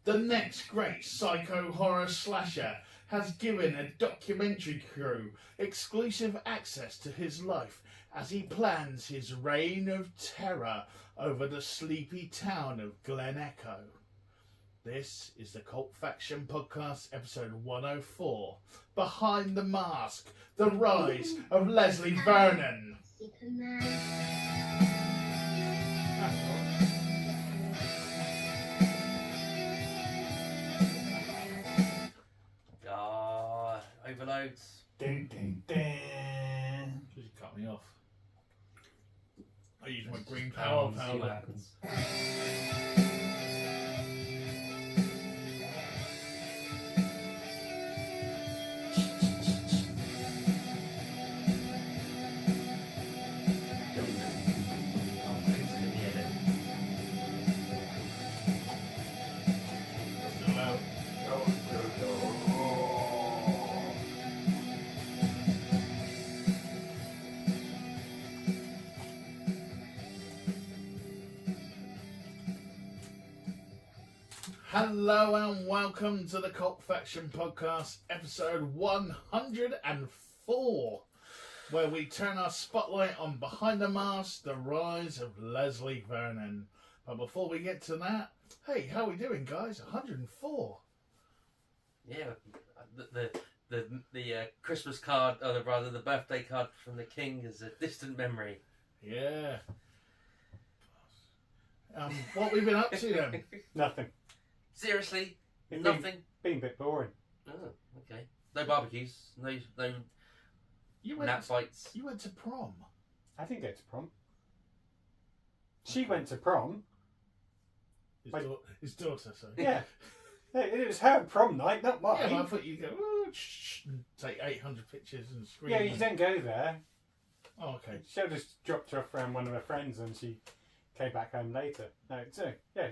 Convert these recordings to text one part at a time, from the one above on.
The next great psycho horror slasher has given a documentary crew exclusive access to his life as he plans his reign of terror over the sleepy town of Glen Echo. This is the Cult Faction Podcast, episode 104, Behind the Mask, The Rise of Leslie Vernon. Overloads. Ding, ding, ding. You cut me off. I use my green power. See what happens. Hello and welcome to the Cult Faction Podcast, episode 104, where we turn our spotlight on Behind the Mask, The Rise of Leslie Vernon. But before we get to that, hey, how are we doing, guys? 104. Yeah, the Christmas card, or rather the birthday card from the King is a distant memory. Yeah. What have we been up to then? Nothing. Seriously, It's nothing. Been a bit boring. Oh, okay. No barbecues. No nap fights. You went to prom. I didn't go to prom. She went to prom. His daughter, sorry. Yeah. It was her prom night, not mine. Yeah, but I thought you'd go, ooh, and take 800 pictures and scream. Yeah, you don't go there. Oh, okay. She just dropped her off around one of her friends and she came back home later.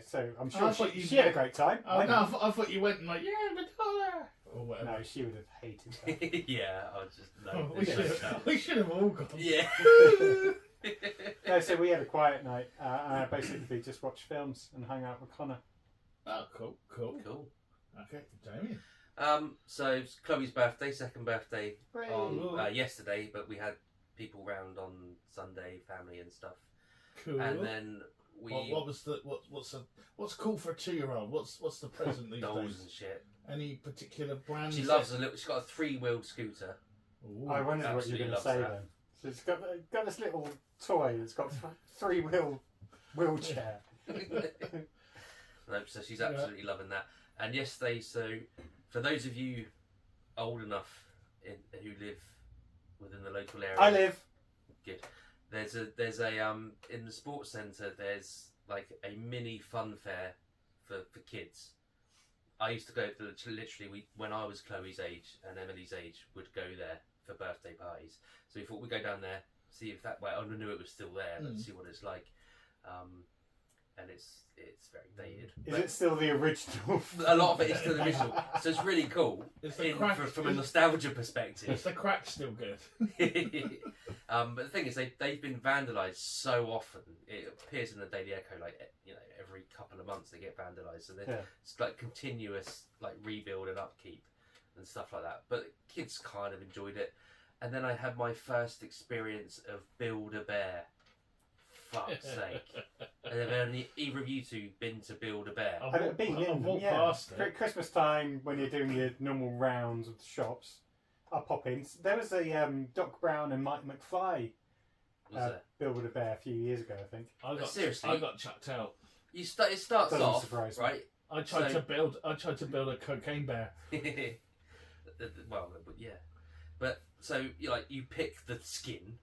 So I'm sure she had a great time. Oh, no, I thought you went and like, yeah, my daughter. Or whatever. No, she would have hated that. Yeah, I was just... No, we should have all gone. Yeah. No, so we had a quiet night. And I basically just watched films and hung out with Connor. Oh, cool. Okay, Damien. So it's Chloe's birthday, second birthday on Right. yesterday, but we had people round on Sunday, family and stuff. Cool. And then we what's cool for a 2-year-old? What's the present these dolls days? and shit. Any particular brand? She loves she's got a 3-wheeled scooter. Ooh. I wondered what you were going to absolutely say loves then. So it's got this little toy that's got 3-wheel wheelchair. No, so she's absolutely loving that. And yesterday, so for those of you old enough who live within the local area, I live. Good. There's a in the sports centre. There's like a mini fun fair for kids. I used to go to literally when I was Chloe's age and Emily's age would go there for birthday parties. So we thought we'd go down there, see if that way. I knew it was still there, but see what it's like. And it's very dated. Is it still the original? A lot of it is still the original, so it's really cool from a nostalgia Is perspective. the crack still good? But the thing is, they've been vandalised so often. It appears in the Daily Echo every couple of months they get vandalised. So it's like continuous rebuild and upkeep and stuff like that. But kids kind of enjoyed it. And then I had my first experience of Build-A-Bear. Fuck's sake. And have either of you two been to Build-A-Bear? I've been in them, past it. Christmas time when you're doing your normal rounds of the shops, I'll pop in. There was a Doc Brown and Mike McFly Build-A-Bear a few years ago, I think. Seriously? I got chucked out. It starts Doesn't off, surprise me. right? I tried to build a cocaine bear. Well, but yeah. But so you pick the skin.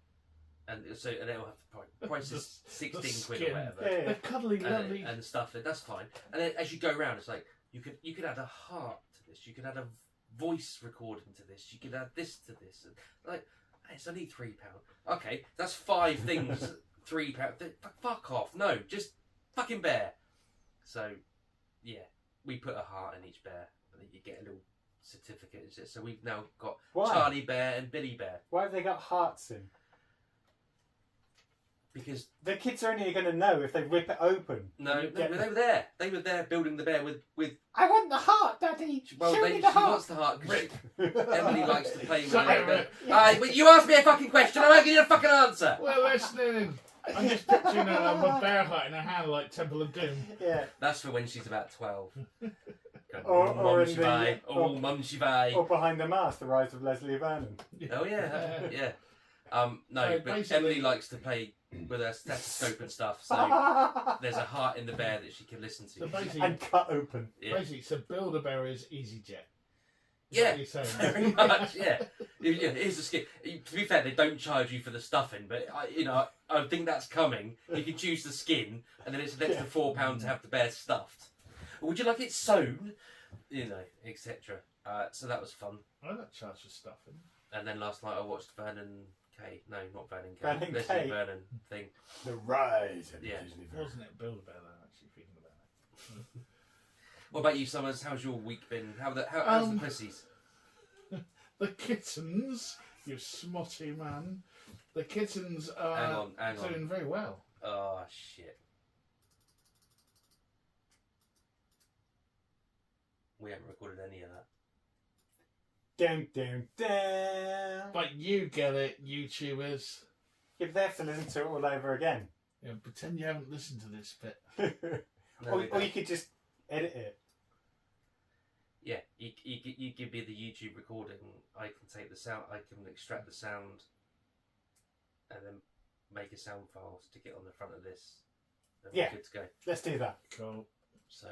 And it'll have the price is 16 quid or whatever. Yeah. They're cuddly, lovely. And stuff, and that's fine. And then as you go around, it's like you could add a heart to this, you could add a voice recording to this, you could add this to this, and it's only £3. Okay, that's 5 things. £3. Fuck off! No, just fucking bear. So yeah, we put a heart in each bear, and then you get a little certificate. So we've now got Charlie Bear and Billy Bear. Why have they got hearts in? because the kids are only going to know if they rip it open. No, they were there. They were there building the bear with. I want the heart, Daddy. Well, Show me she the heart. wants the heart. Emily likes to play with Sorry, it. But you asked me a fucking question. I'm not giving you a fucking answer. Well, listening. I'm just picturing a bear heart in her hand like Temple of Doom. Yeah. That's for when she's about 12. Or in the Mum Shivai. Or behind the mask, the Rise of Leslie Vernon. Oh yeah, yeah. No, So but basically- Emily likes to play with her stethoscope and stuff. So there's a heart in the bear that she can listen to. So basically, And cut open. Yeah. so Build-A-Bear is EasyJet. Yeah, What you're saying. very much. Yeah, here's the skin. To be fair, they don't charge you for the stuffing, but I think that's coming. You can choose the skin, and then it's an extra £4 to have the bear stuffed. Would you like it sewn? Etc. So that was fun. I don't charge for stuffing. And then last night I watched Vernon K. No, not Vernon K. Vernon Leslie K. Vernon thing. The Rise of Yeah. Leslie Vernon. Wasn't it Build-A-Bear though, actually, thinking about it? What about you, Summers? How's your week been? How's the pussies? The kittens, you smotty man. The kittens are Hang on. doing very well. Oh, shit. We haven't recorded any of that. Down, down, down. But you get it, YouTubers. If they have to listen to it all over again. Yeah, pretend you haven't listened to this bit. No, or you could just edit it. Yeah, you give me the YouTube recording. I can take the sound. I can extract the sound, and then make a sound file, stick it on the front of this. And Yeah. we're good to go. Let's do that. Cool. So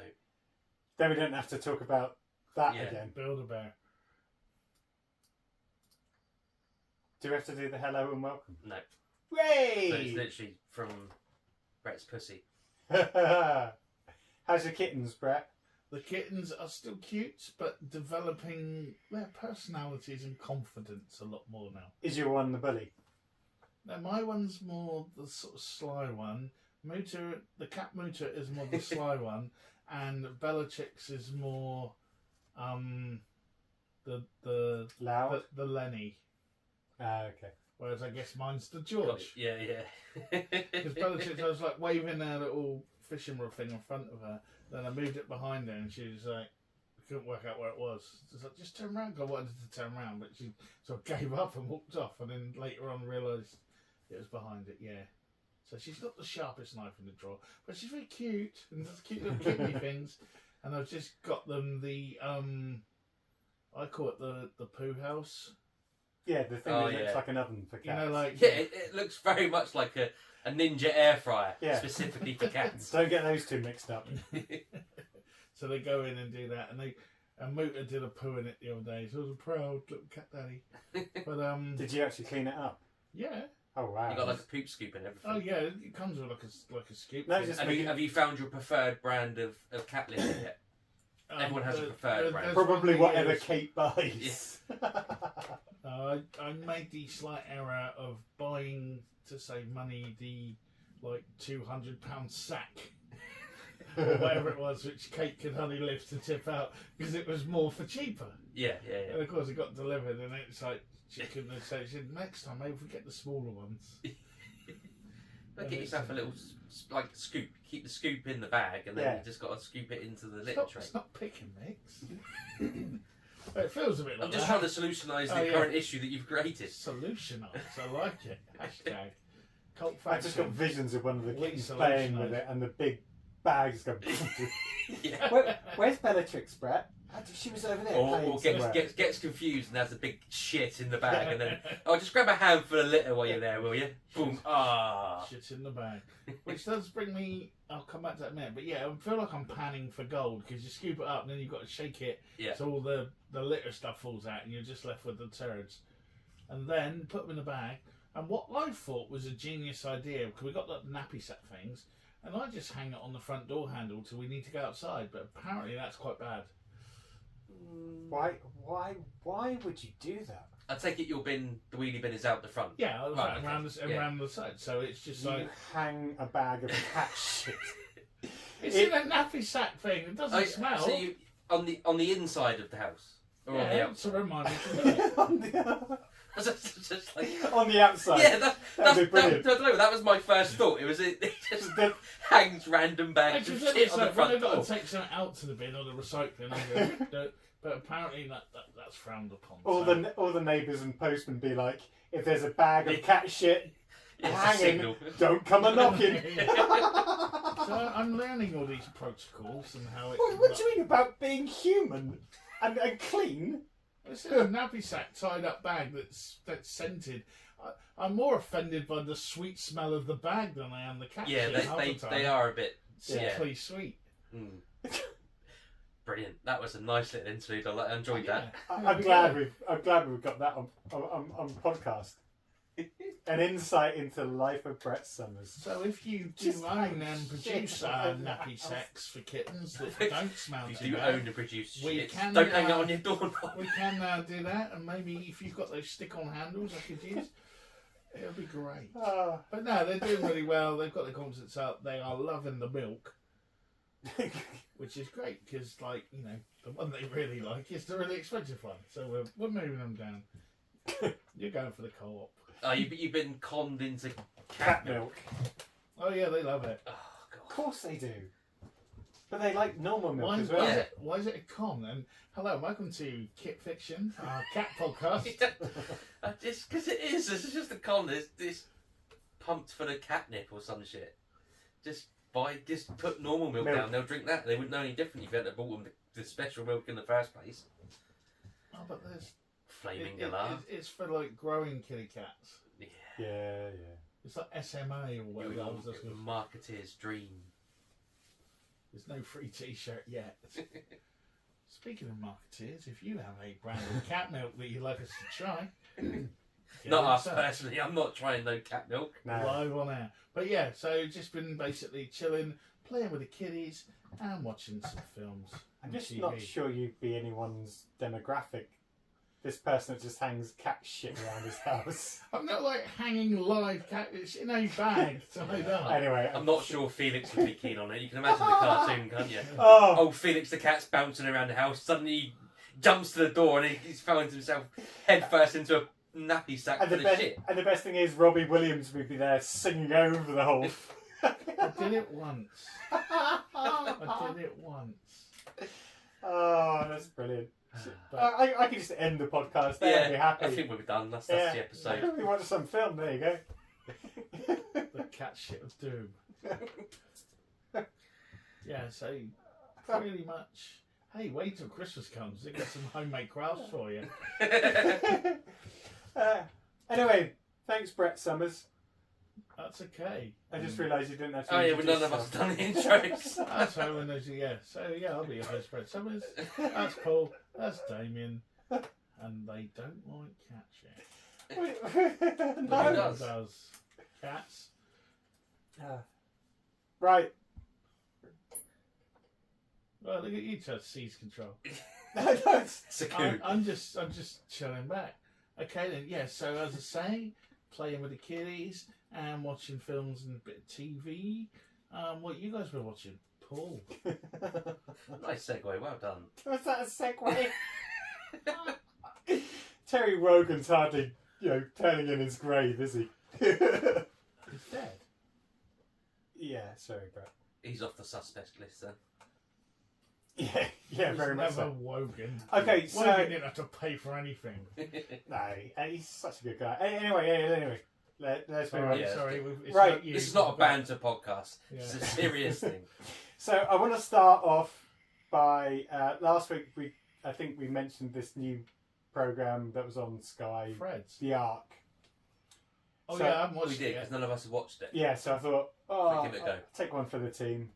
Then we don't have to talk about that Yeah. again. Build-A-Bear. Do we have to do the hello and welcome? no, Yay! so it's literally from Brett's pussy. How's your kittens, Brett? The kittens are still cute, but developing their personalities and confidence a lot more now. Is your one the bully? Now, my one's more the sort of sly one. The cat Muta is more the sly one, and Bellatrix is more the Loud? the Lenny. Okay. Whereas I guess mine's the George. Yeah. Because Bellatrix, I was like waving her little fishing rod thing in front of her. Then I moved it behind her, and she was like, I couldn't work out where it was. She was like, just turn around. I wanted to turn around, but she sort of gave up and walked off. And then later on realised it was behind it. Yeah. So she's not the sharpest knife in the drawer, but she's very cute and does cute little kidney things. And I've just got them the I call it the poo house. Yeah, the thing that looks like an oven for cats. You know, like Yeah, it looks very much like a Ninja air fryer, Yeah. specifically for cats. Don't get those two mixed up. So they go in and do that, and Muta did a poo in it the other day. So I was a proud little cat daddy. But Did you actually clean it up? yeah. Oh wow. You got like a poop scoop and everything. Oh yeah, it comes with like a scoop. No, thing. just- Have you found your preferred brand of cat litter yet? Everyone has a preferred brand. there's Probably one whatever that Kate buys. I made the slight error of buying to save money the like £200 sack or whatever it was, which Kate could only live to tip out because it was more for cheaper. Yeah. And of course, it got delivered, and it's like she couldn't have said. She said, "Next time, maybe we get the smaller ones." But get yourself a little scoop. Keep the scoop in the bag, and then Yeah. you just got to scoop it into the litter tray. It's not pick and mix. It feels a bit like I'm just that. trying to solutionise Oh, the yeah. current issue that you've created. Solutionise. I like it. Hashtag. Cult I just got faction. visions of one of the Please kittens solutionise. playing with it, and the big bags go. Yeah. Where's Bellatrix, Brett? She was over there. Or playing somewhere. gets confused and has a big shit in the bag, and then just grab a handful of litter while you're there, will you? Boom! Shit in the bag. Which does bring me. I'll come back to that in a minute. But yeah, I feel like I'm panning for gold because you scoop it up and then you've got to shake it Yeah. so all the litter stuff falls out and you're just left with the turds. And then put them in the bag. And what I thought was a genius idea, because we got the nappy set things, and I just hang it on the front door handle till we need to go outside. But apparently that's quite bad. Why would you do that? I take it your bin, the wheelie bin, is out the front. Yeah, Right, around okay. the side. So it's just You like hang a bag of cat shit. it's in a nappy sack thing. It doesn't smell. So you on the inside of the house, or on the yeah, outside? to remind me to do it. just like on the outside. Yeah, that'd be brilliant. that was my first thought. It just hangs random bags of shit on the front door. Take something out to the bin or the recycling, but apparently that's frowned upon. All the neighbours and postmen be like, if there's a bag of cat shit hanging, don't come a knocking. So I'm learning all these protocols and how it. What do you mean about being human and clean? It's a nappy sack tied up bag that's scented. I'm more offended by the sweet smell of the bag than I am the cat shit. Yeah, they are a bit sickly sweet. Mm. Brilliant. That was a nice little interlude. I enjoyed that. I'm glad we've got that on podcast. An insight into the life of Brett Summers. So if you do own and produce nappy sacks for kittens that don't smell if too you do bad, own and produce shit, can, don't hang it on your doorknob. We can do that, and maybe if you've got those stick-on handles I could use, it'll be great. But no, they're doing really well. They've got the confidence up. They are loving the milk. Which is great because, like, you know, the one they really like is the really expensive one. So we're moving them down. You're going for the co-op. Oh, you've been conned into cat milk. Oh yeah, they love it. Oh, God. Of course they do. But they like normal milk as well. Why is it a con? And hello, welcome to Kit Fiction, our cat podcast. Just because it is. This is just a con. This pumped full of catnip or some shit. Just put normal milk down. They'll drink that. They wouldn't know any different if you hadn't bought them the special milk in the first place. Oh, but there's flaming galah. It's for like growing kitty cats. Yeah. It's like SMA or whatever. Marketeer's dream. There's no free T-shirt yet. Speaking of marketeers, if you have a brand of cat milk that you'd like us to try, not us personally. I'm not trying no cat milk. No. Live on air. But yeah, so just been basically chilling, playing with the kiddies, and watching some films. I'm just not sure you'd be anyone's demographic. This person that just hangs cat shit around his house. I'm not like hanging live cat. It's in a bag tied up. Anyway, I'm not sure Felix would be keen on it. You can imagine the cartoon, can't you? Oh, Felix the cat's bouncing around the house. Suddenly he jumps to the door and he's found himself headfirst into a nappy sack full of shit. And the best thing is Robbie Williams would be there singing over the whole. I did it once. I did it once. Oh, that's brilliant. But I could just end the podcast there and be happy. I think we'll be done. That's the episode. We watch some film. There you go. the cat shit of doom. Yeah, so pretty much. Hey, wait till Christmas comes. They got some homemade crafts for you. Anyway, thanks, Brett Summers. That's okay. I just realised you didn't have to. Oh yeah, well, none of us have done the intros. That's how we know. Yeah. So yeah, I'll be your host, Brett Summers. That's Paul. That's Damien. And they don't like cat shit. No. Who does? Cats. Right. Well, look at you trying to seize control. I'm just chilling back. Okay then. Yeah. So as I say, playing with the kiddies and watching films and a bit of TV. What you guys were watching, Paul? Nice segue. Well done. Was that a segue? Terry Wogan's hardly, turning in his grave, is he? He's dead. Yeah, sorry, Brett. He's off the suspect list then. Yeah, very much so. Wogan. Okay, so Wogan didn't have to pay for anything. No, he's such a good guy. Anyway, let's move on. Yeah. Sorry, it's Right. not you. This is not a banter podcast. Yeah. It's a serious thing. So I want to start off by last week. I think we mentioned this new program that was on Sky, Fred's. The Ark. Oh So- yeah, I haven't watched We did it because yet. none of us have watched it. Yeah, so I thought, Give it a go. I'll take one for the team.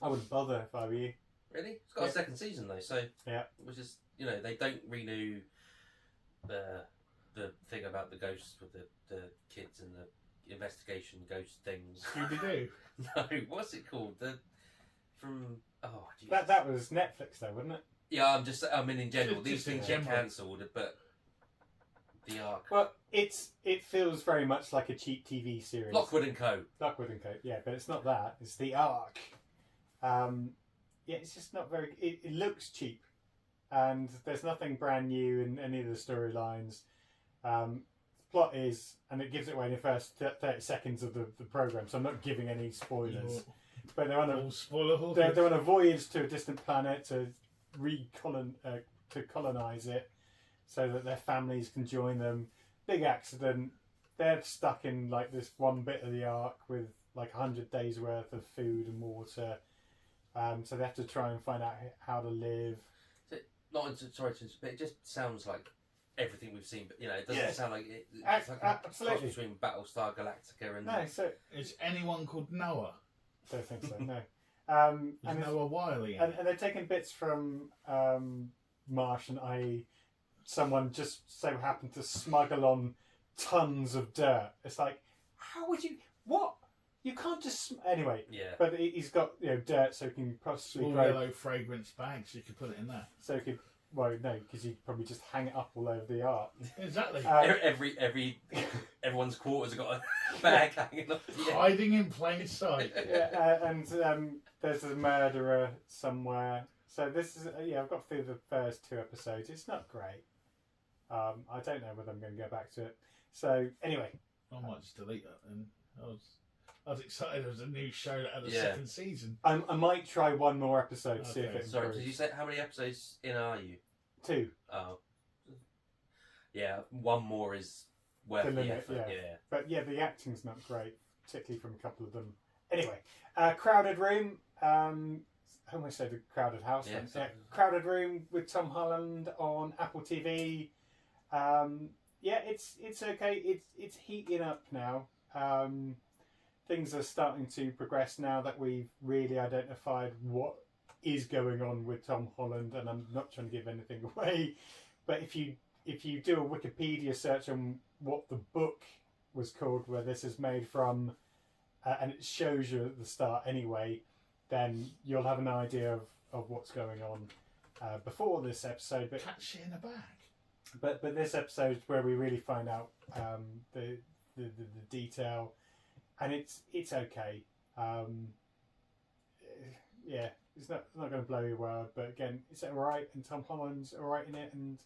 I wouldn't bother if I were you. Really? It's got Yeah. a second season though, so Yeah. which is they don't renew the thing about the ghosts with the kids and the investigation ghost things. Scooby-Doo. No, what's it called? That was Netflix though, wasn't it? Yeah, I mean in general, Just these in things get general. cancelled, but the Ark. Well, it feels very much like a cheap TV series. Lockwood and Co. Lockwood and Co. Yeah, but it's not that. It's The Ark. Yeah, it's just not very. It looks cheap, and there's nothing brand new in any of the storylines. Plot is, and it gives it away in the first 30 seconds of the program, so I'm not giving any spoilers. But they're on a voyage to a distant planet to colonize it, so that their families can join them. Big accident. They're stuck in like this one bit of the ark with like 100 days worth of food and water. So they have to try and find out how to live. Sorry, but it just sounds like everything we've seen. But it doesn't sound like it. It's like absolutely. a cross between Battlestar Galactica and. No, so is anyone called Noah? Don't think so. No. And Noah Wiley. And they're taking bits from Martian, i.e., someone just so happened to smuggle on tons of dirt. It's like, how would you? What? You can't just anyway. Yeah. But he's got dirt, so he can possibly grow yellow fragrance bags. You could put it in there. So he could. Well, no, because you could probably just hang it up all over the ark. Exactly. Everyone's quarters have got a bag hanging up. Yeah. Hiding in plain sight. And there's a murderer somewhere. So this is I've got through the first 2 episodes. It's not great. I don't know whether I'm going to go back to it. So anyway, I might just delete that. Then I was excited. There was a new show that had a second season. I might try one more episode to see if it improves. Sorry, did you say how many episodes in are you? 2. Oh. Yeah, one more is worth the effort. Yeah. But the acting's not great, particularly from a couple of them. Anyway, Crowded Room. I almost said the Crowded House. Crowded Room with Tom Holland on Apple TV. It's okay. It's heating up now. Things are starting to progress now that we've really identified what is going on with Tom Holland, and I'm not trying to give anything away, but if you do a Wikipedia search on what the book was called, where this is made from, and it shows you at the start anyway, then you'll have an idea of what's going on before this episode. But catch it in a bag. But this episode is where we really find out the detail, and it's okay. It's not going to blow your world, but again, it's alright, and Tom Holland's alright in it, and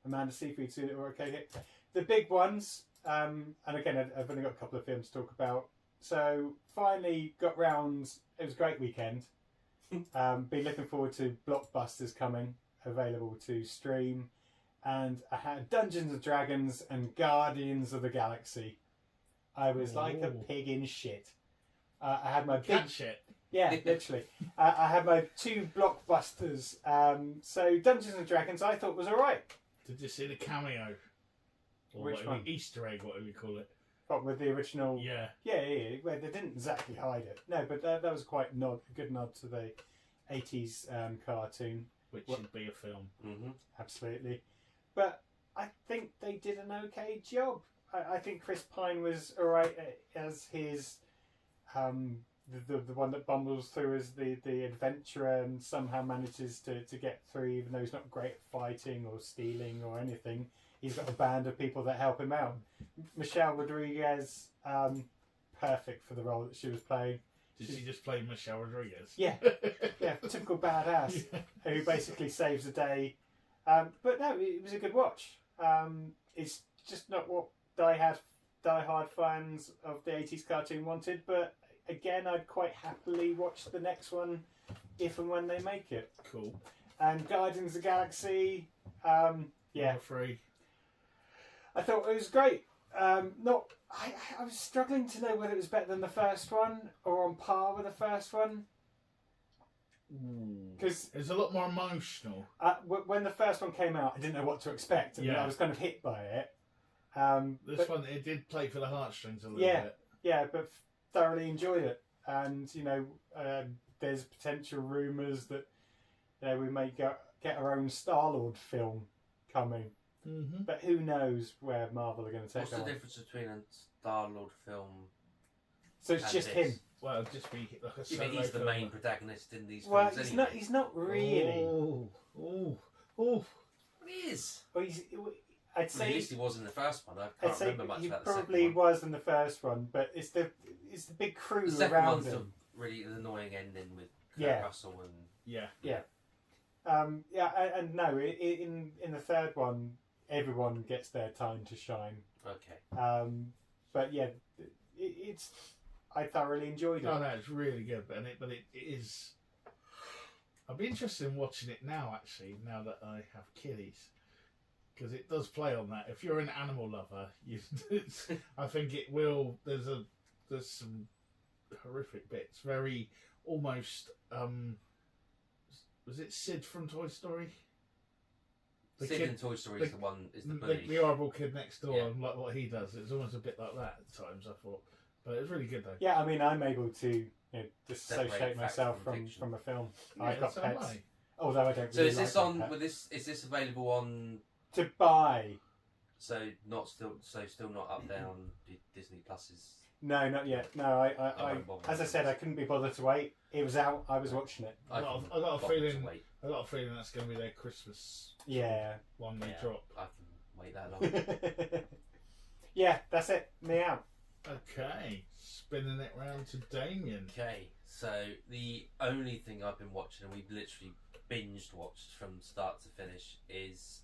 Amanda Seyfried's are okay. The big ones, and again, I've only got a couple of films to talk about. So finally got round. It was a great weekend. Been looking forward to blockbusters coming, available to stream, and I had Dungeons and Dragons and Guardians of the Galaxy. I was like a pig in shit. I had my cat shit. Yeah, literally. I had my 2 blockbusters. So Dungeons and Dragons, I thought was all right. Did you see the cameo? Or which one? Easter egg, whatever you call it. What, with the original? Yeah. Yeah. Well, they didn't exactly hide it. No, but that was quite a good nod to the 80s cartoon. Which should be a film. Mm-hmm. Absolutely. But I think they did an okay job. I think Chris Pine was all right as his... the one that bumbles through as the adventurer and somehow manages to get through, even though he's not great at fighting or stealing or anything. He's got a band of people that help him out. Michelle Rodriguez, perfect for the role that she was playing. Did she just play Michelle Rodriguez? Yeah, typical badass who basically saves the day. But no, it was a good watch. It's just not what die-hard fans of the 80s cartoon wanted, but again, I'd quite happily watch the next one if and when they make it. Cool. And Guardians of the Galaxy, Number 3. I thought it was great. I was struggling to know whether it was better than the first one or on par with the first one. Because it's a lot more emotional. When the first one came out, I didn't know what to expect, and I was kind of hit by it. This one, it did play for the heartstrings a little bit. Yeah, but thoroughly enjoyed it. And, there's potential rumours that we may get our own Star-Lord film coming. Mm-hmm. But who knows where Marvel are going to take it. What's the difference between a Star-Lord film? So it's just him. Well, it'll just be like a solo he's the film. main protagonist in these well, films. Well, he's not really. Oh. He is. Well, I'd say at least he was in the first one. I can't remember much about the second one. He probably was in the first one, but it's the big crew the second around one's him. a really annoying ending with Kurt Russell and yeah. And no, in the third one, everyone gets their time to shine. Okay. But yeah, it's I thoroughly enjoyed it. Oh no, it's really good, but it is. I'll be interested in watching it now. Actually, now that I have kiddies, because it does play on that. If you're an animal lover, I think it will. There's some horrific bits. Very almost. Was it Sid from Toy Story? Sid in Toy Story is the bully. The horrible kid next door, Yeah. and like what he does. It's almost a bit like that at times. I thought, but it was really good though. Yeah, I mean, I'm able to Separate dissociate fact myself from from fiction. a film. Yeah, I've got so am pets, I. although I don't. So Really is this like on? pets. With this, is this available on? To buy? So still not up there on Disney Plus's. No, not yet. No, I won't bother as I with said, this. I couldn't be bothered to wait. It was out. I was watching it. I got a feeling. I got a feeling that's going to be their Christmas. Yeah. One they Yeah, drop. I can wait that long. Yeah, that's it. Me out. Okay, spinning it round to Damien. Okay, so the only thing I've been watching, and we've literally binged watched from start to finish, is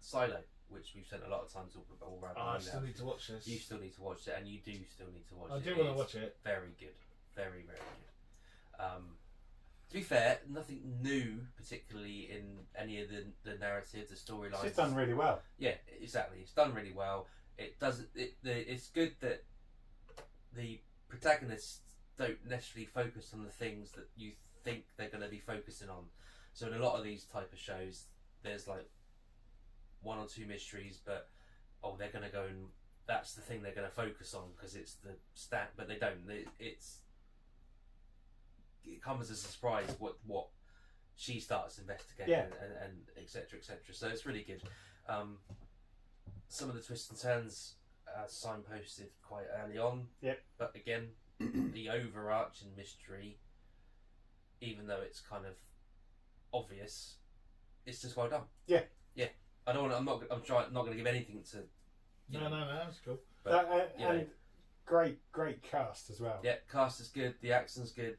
Silo, which we've spent a lot of time talking about all around. I still need to watch this. You still need to watch it, and you do still need to watch it. I do want to It's watch it. Very good, very very good. To be fair, nothing new particularly in any of the narrative, the storylines. It's done really well. Yeah, exactly. It's done really well. It does. It's good that the protagonists don't necessarily focus on the things that you think they're going to be focusing on. So in a lot of these type of shows, there's like one or two mysteries, but they're going to go and that's the thing they're going to focus on because it's the stat. But they don't. It comes as a surprise what she starts investigating and et cetera, et cetera. So it's really good. Some of the twists and turns signposted quite early on. Yep. But again, the overarching mystery, even though it's kind of obvious, it's just well done. Yeah. Yeah. I don't want. I'm not going to give anything to. No, that's cool. But, and great cast as well. Yeah, cast is good. The action's good.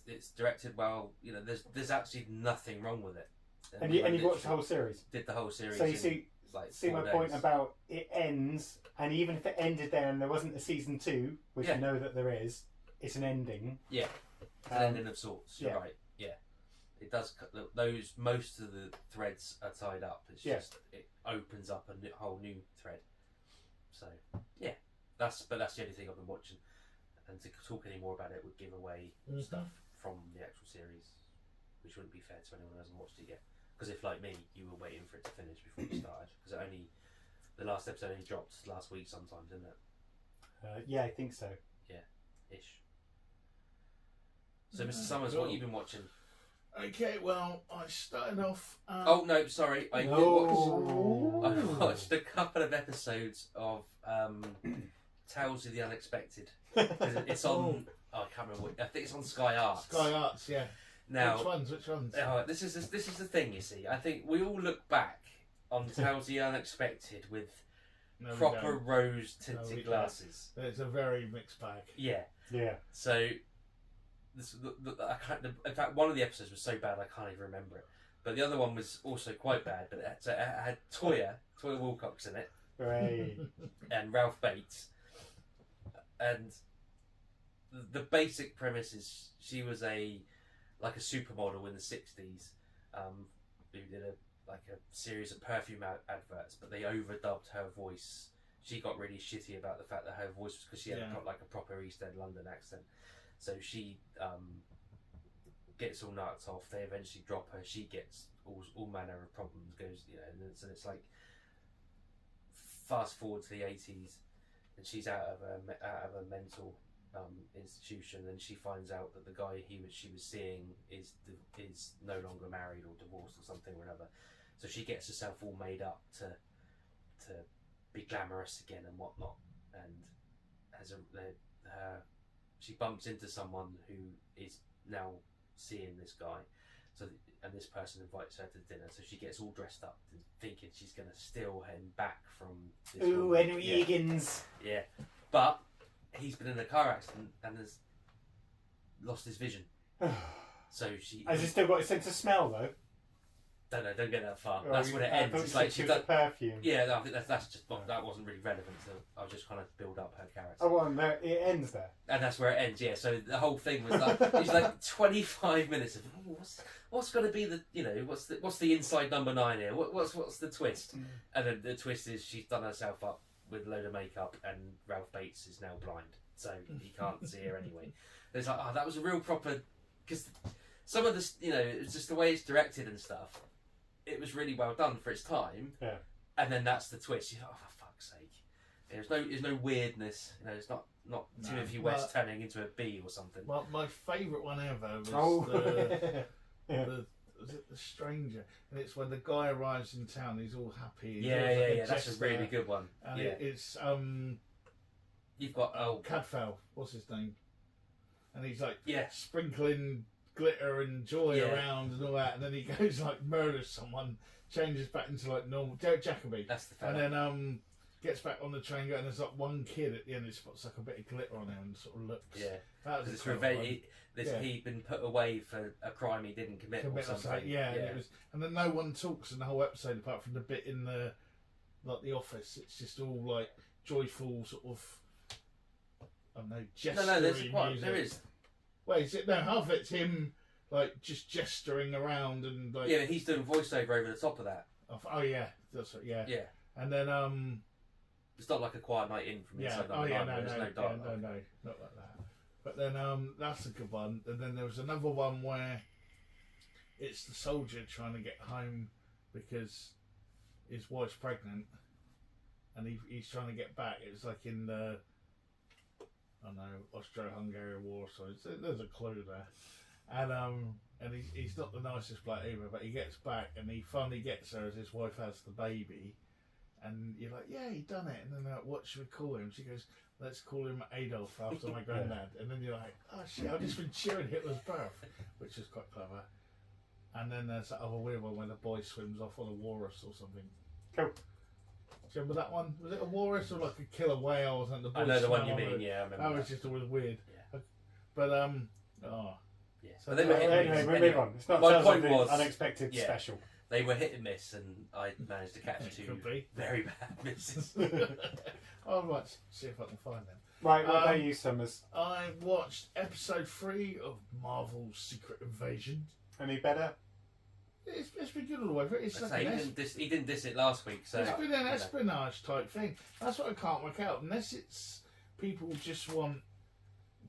It's directed well. You know, there's actually nothing wrong with it. And you've watched the whole series. Did the whole series. So you see like my 4 point days. about it ends, and even if it ended there and there wasn't a season 2, which you know that there is, it's an ending. Yeah, it's an ending of sorts. You're right. Yeah, it does. Those most of the threads are tied up. It's just it opens up a whole new thread. So yeah, that's the only thing I've been watching. And to talk any more about it would give away stuff from the actual series, which wouldn't be fair to anyone who hasn't watched it yet. Because if, like me, you were waiting for it to finish before you started, because the last episode only dropped last week, sometimes, didn't it? Yeah, I think so. Yeah, ish. So, Mr. Summers, what have you been watching? Okay, well, I started off. Oh no, sorry, I watched a couple of episodes of Tales of the Unexpected. It's on. I can't remember. I think it's on Sky Arts. Sky Arts, yeah. Now, Which ones? This is the thing. You see, I think we all look back on Tales of the Unexpected with proper rose tinted glasses. It's a very mixed bag. Yeah. Yeah. So, in fact, one of the episodes was so bad I can't even remember it. But the other one was also quite bad. But it had Toya Wilcox in it, Right. and Ralph Bates. And the basic premise is she was a supermodel in the 60s who did a series of perfume adverts, but they overdubbed her voice. She got really shitty about the fact that her voice was because she had a proper East End London accent. So she gets all knocked off. They eventually drop her. She gets all manner of problems. Goes, and it's like fast forward to the 80s. And she's out of a mental institution, and she finds out that the guy she was seeing is no longer married or divorced or something or another. So she gets herself all made up to be glamorous again and whatnot. And she bumps into someone who is now seeing this guy. And this person invites her to dinner, so she gets all dressed up and thinking she's going to steal him back from this Ooh, woman. Henry Higgins. Yeah. But he's been in a car accident and has lost his vision. So Has he still got his sense of smell, though? don't get that far. Oh, That's when it I ends. thought It's you like said she's she was a done. perfume. Yeah, no, I think that's just that wasn't really relevant. So I was just trying to build up her character. Oh, well, and there, it ends there. And that's where it ends. Yeah. So the whole thing was like it's like 25 minutes of what's going to be the what's the inside number 9 here? What's the twist? And then the twist is she's done herself up with a load of makeup, and Ralph Bates is now blind, so he can't see her anyway. It's like, oh, that was a real proper, because some of this, it's just the way it's directed and stuff. It was really well done for its time. Yeah. And then that's the twist. You're like, oh, for fuck's sake. There's no weirdness. It's not Timothy West turning into a bee or something. Well, my favourite one ever was was it The Stranger? And it's when the guy arrives in town, he's all happy. Yeah. That's a really good one. And yeah. It's you've got Cadfael, what's his name? And he's like sprinkling glitter and joy around and all that, and then he goes like murders someone, changes back into like normal Jacoby. That's the fella. And then gets back on the train, and there's like one kid at the end who spots like a bit of glitter on him and sort of looks. Yeah. That was it's revenge. He'd been put away for a crime he didn't commit or something. Yeah. And then no one talks in the whole episode apart from the bit in the office. It's just all like joyful sort of. I don't know, gesturing music. There is. Wait, is it? No, half of it's him like just gesturing around and like. Yeah, he's doing voiceover over the top of that. Oh yeah, that's right. Yeah. Yeah. And then it's not like A Quiet Night In from Inside Number 9. There's no dialogue. No, not like that. But then that's a good one. And then there was another one where it's the soldier trying to get home because his wife's pregnant, and he's trying to get back. It's like in the Austro-Hungarian War, so there's a clue there. And he's not the nicest bloke either, but he gets back and he finally gets her as his wife has the baby. And you're like, yeah, he done it. And then they're like, what should we call him? She goes, let's call him Adolf after my granddad. And then you're like, oh shit, I've just been cheering Hitler's birth, which is quite clever. And then there's that other weird one where the boy swims off on a walrus or something. Cool. Do you remember that one? Was it a walrus or like a killer whale or something? I know the one you mean, yeah, I remember that. Was just always weird. Yeah. But, yeah. So they were hit and miss. Anyway, move on. It's not my point was unexpected special. They were hit and miss, and I managed to catch two very bad misses. I'll see if I can find them. Right, what about you, Summers? I watched episode 3 of Marvel's Secret Invasion. Any better? It's been good all the way through. It's like he didn't diss it last week, so it's been an espionage type thing. That's what I can't work out. Unless it's people just want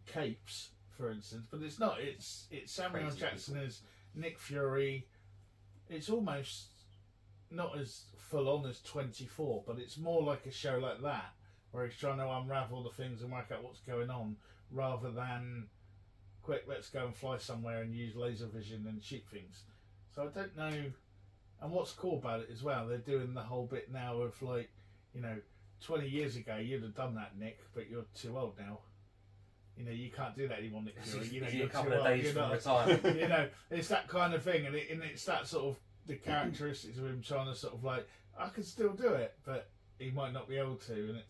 capes, for instance, but it's not. It's Samuel Jackson as Nick Fury. It's almost not as full on as 24, but it's more like a show like that where he's trying to unravel the things and work out what's going on, rather than quick, let's go and fly somewhere and use laser vision and shoot things. So I don't know. And what's cool about it as well, they're doing the whole bit now of 20 years ago you'd have done that, Nick, but you're too old now. You can't do that anymore, Nick Fury. You're a couple of days from retirement. It's that kind of thing, and it's that sort of the characteristics of him trying to sort of like, I can still do it, but he might not be able to, and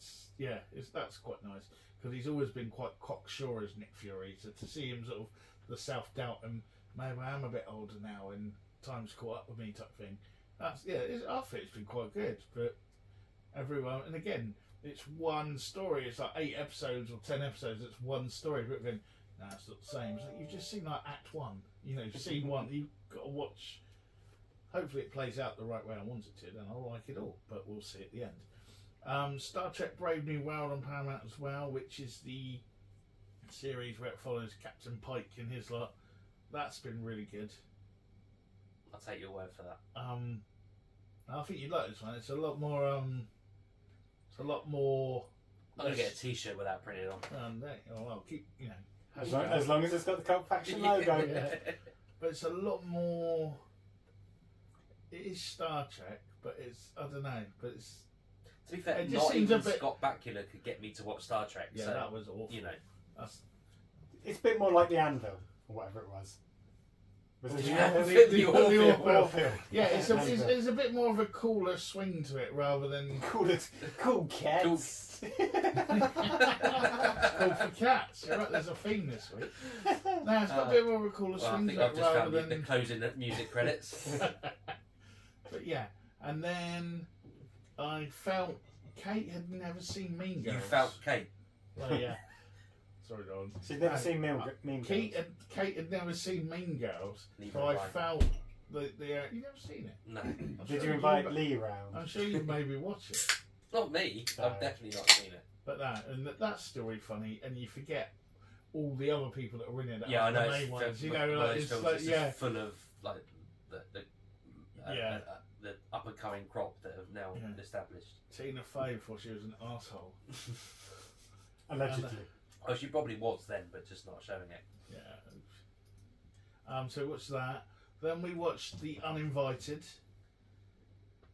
that's quite nice because he's always been quite cocksure as Nick Fury. So to see him sort of the self-doubt and maybe I am a bit older now and time's caught up with me type thing. I think it's been quite good, but everyone, and again, it's one story. It's like 8 episodes or 10 episodes. It's one story. But then, no, it's not the same. It's like you've just seen like Act 1. Scene 1. You've got to watch. Hopefully, it plays out the right way I want it to. Then I'll like it all. But we'll see at the end. Star Trek: Brave New World on Paramount as well, which is the series where it follows Captain Pike and his lot. That's been really good. I'll take your word for that. I think you'd like this one. It's a lot more. I'm gonna get a T-shirt without printed on. I'll keep As long as it's got the Cult Faction logo. Yeah. But it's a lot more. It is Star Trek, but it's I don't know. But it's to be fair, it not even Scott Bakula could get me to watch Star Trek. Yeah, so, that was awful. It's a bit more like the Anvil or whatever it was. Was it the Orville? Yeah, it's a bit more of a cooler swing to it rather than cool cats. Cool for cats. You're right, there's a theme this week. No, it's got a bit more of a cooler swing to it I've just rather found than the closing music credits. yeah, and then I felt Kate had never seen Mean Girls. You felt Kate. Well, yeah. Sorry, Don. She'd never seen Mean Girls. Kate had never seen Mean Girls, Neither so I have I. felt you never seen it. No, Did you invite Lee round? I'm sure you maybe watch it, not me. No. I've definitely not seen it. but that's still really funny, and you forget all the other people that are in it. That Yeah, are I know. the main ones. You know, one of like, those it's films like that's just yeah, full of like the Yeah. the up and coming crop that have now established. Tina Fey before she was an asshole. Allegedly. Oh, she probably was then, but just not showing it. Yeah. So what's that? Then we watched The Uninvited,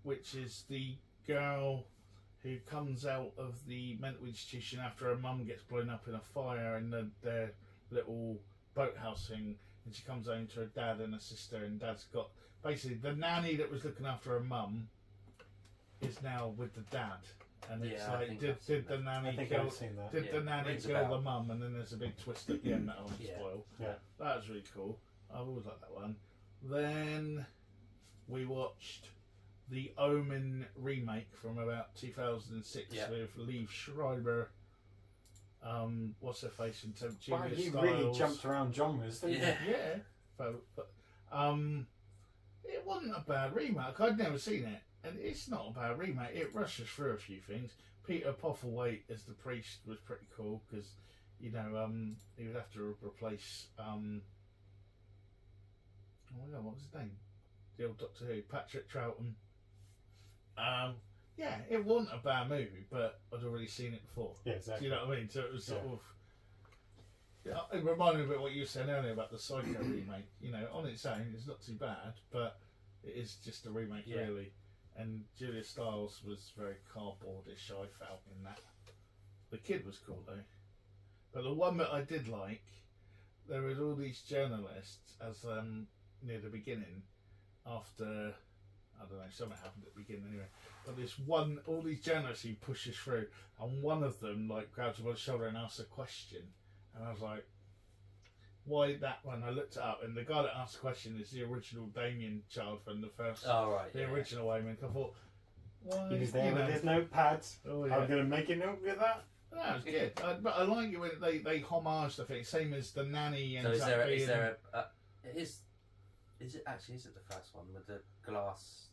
which is the girl who comes out of the mental institution after her mum gets blown up in a fire in their little boathouse thing, and she comes home to her dad and her sister, and dad's got basically the nanny that was looking after her mum is now with the dad, and it's Yeah, I like think did the nanny I think kill I've seen that. did Yeah, the nanny rings a kill bell. the mum, and then there's a big twist at the end that I won't Yeah. spoil. Yeah. That was really cool. I've always liked that one. Then we watched the Omen remake from about 2006 Yeah. with Liev Schreiber. What's her face in Julia Wow, you Stiles. really jumped around genres, didn't Yeah. Yeah. But, it wasn't a bad remake. I'd never seen it, and it's not a bad remake. It rushes through a few things. Peter Postlethwaite as the priest was pretty cool because, you know, he would have to replace oh my god, what was his name? The old Doctor Who, Patrick Troughton. Yeah, it wasn't a bad movie, but I'd already seen it before. Yeah, Do exactly. you know what I mean? So it was sort of. Yeah, it reminded me a bit of what you were saying earlier about the Psycho remake. You know, on its own, it's not too bad, but it is just a remake, Yeah. really. And Julia Stiles was very cardboardish, I felt, in that. The kid was cool, though. But the one that I did like, there was all these journalists, as near the beginning, after, I don't know, something happened at the beginning anyway. But this one, all these journalists he pushes through, and one of them, like, grabs him by the shoulder and asks a question. And I was like, why that one? I looked it up, and the guy that asked the question is the original Damien child from the first, Oh right. the Yeah. original Omen. I thought, why? He was there you with know, his notepads. oh, yeah. I'm going to make a note with that. That was good. But I like it when they homage the thing, same as the nanny and So is Jack there being, is there a is it actually is it the first one with the glass?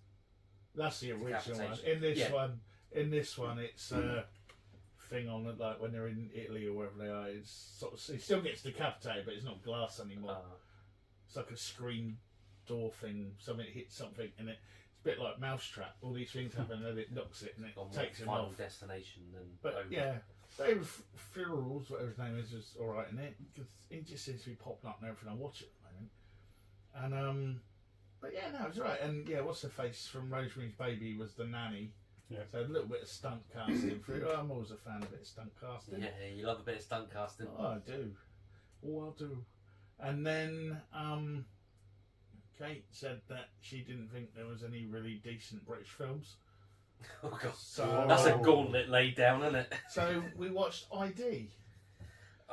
that's the original one. Decapitation. In this one, it's a thing on it, like when they're in Italy or wherever they are. It's sort of, it still gets decapitated, but it's not glass anymore. It's like a screen door thing. Something hits something, and it's a bit like Mousetrap. All these things happen, and then it knocks it, and it On takes him Final off. Destination and But Omen. yeah, David Furrells, whatever his name is all right in it because he just seems to be popping up in everything I watch at the moment. And but yeah, no, it was all right. And yeah, what's her face from Rosemary's Baby was the nanny. Yeah. So a little bit of stunt casting through. I'm always a fan of a bit of stunt casting. Yeah, you love a bit of stunt casting. Oh, I do. Oh, I do. And then Kate said that she didn't think there was any really decent British films. Oh god, So that's a gauntlet laid down, isn't it? So we watched ID,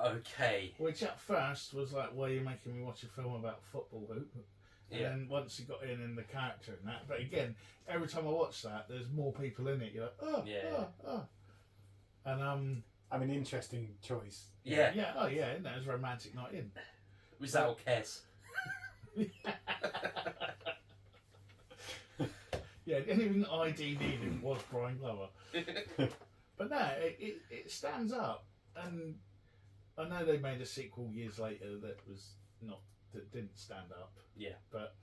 Okay. which at first was like, "Why are you making me watch a film about football hoop?" And Yeah. then once you got in the character and that, but again, every time I watch that, there's more people in it. You're like, oh, Yeah. oh. And I mean, interesting choice. Yeah. yeah, oh yeah, isn't it? It was a romantic night in. Was that all Kes? Yeah, anything ID needed was Brian Glover. But no, it stands up, and I know they made a sequel years later that didn't stand up. Yeah. But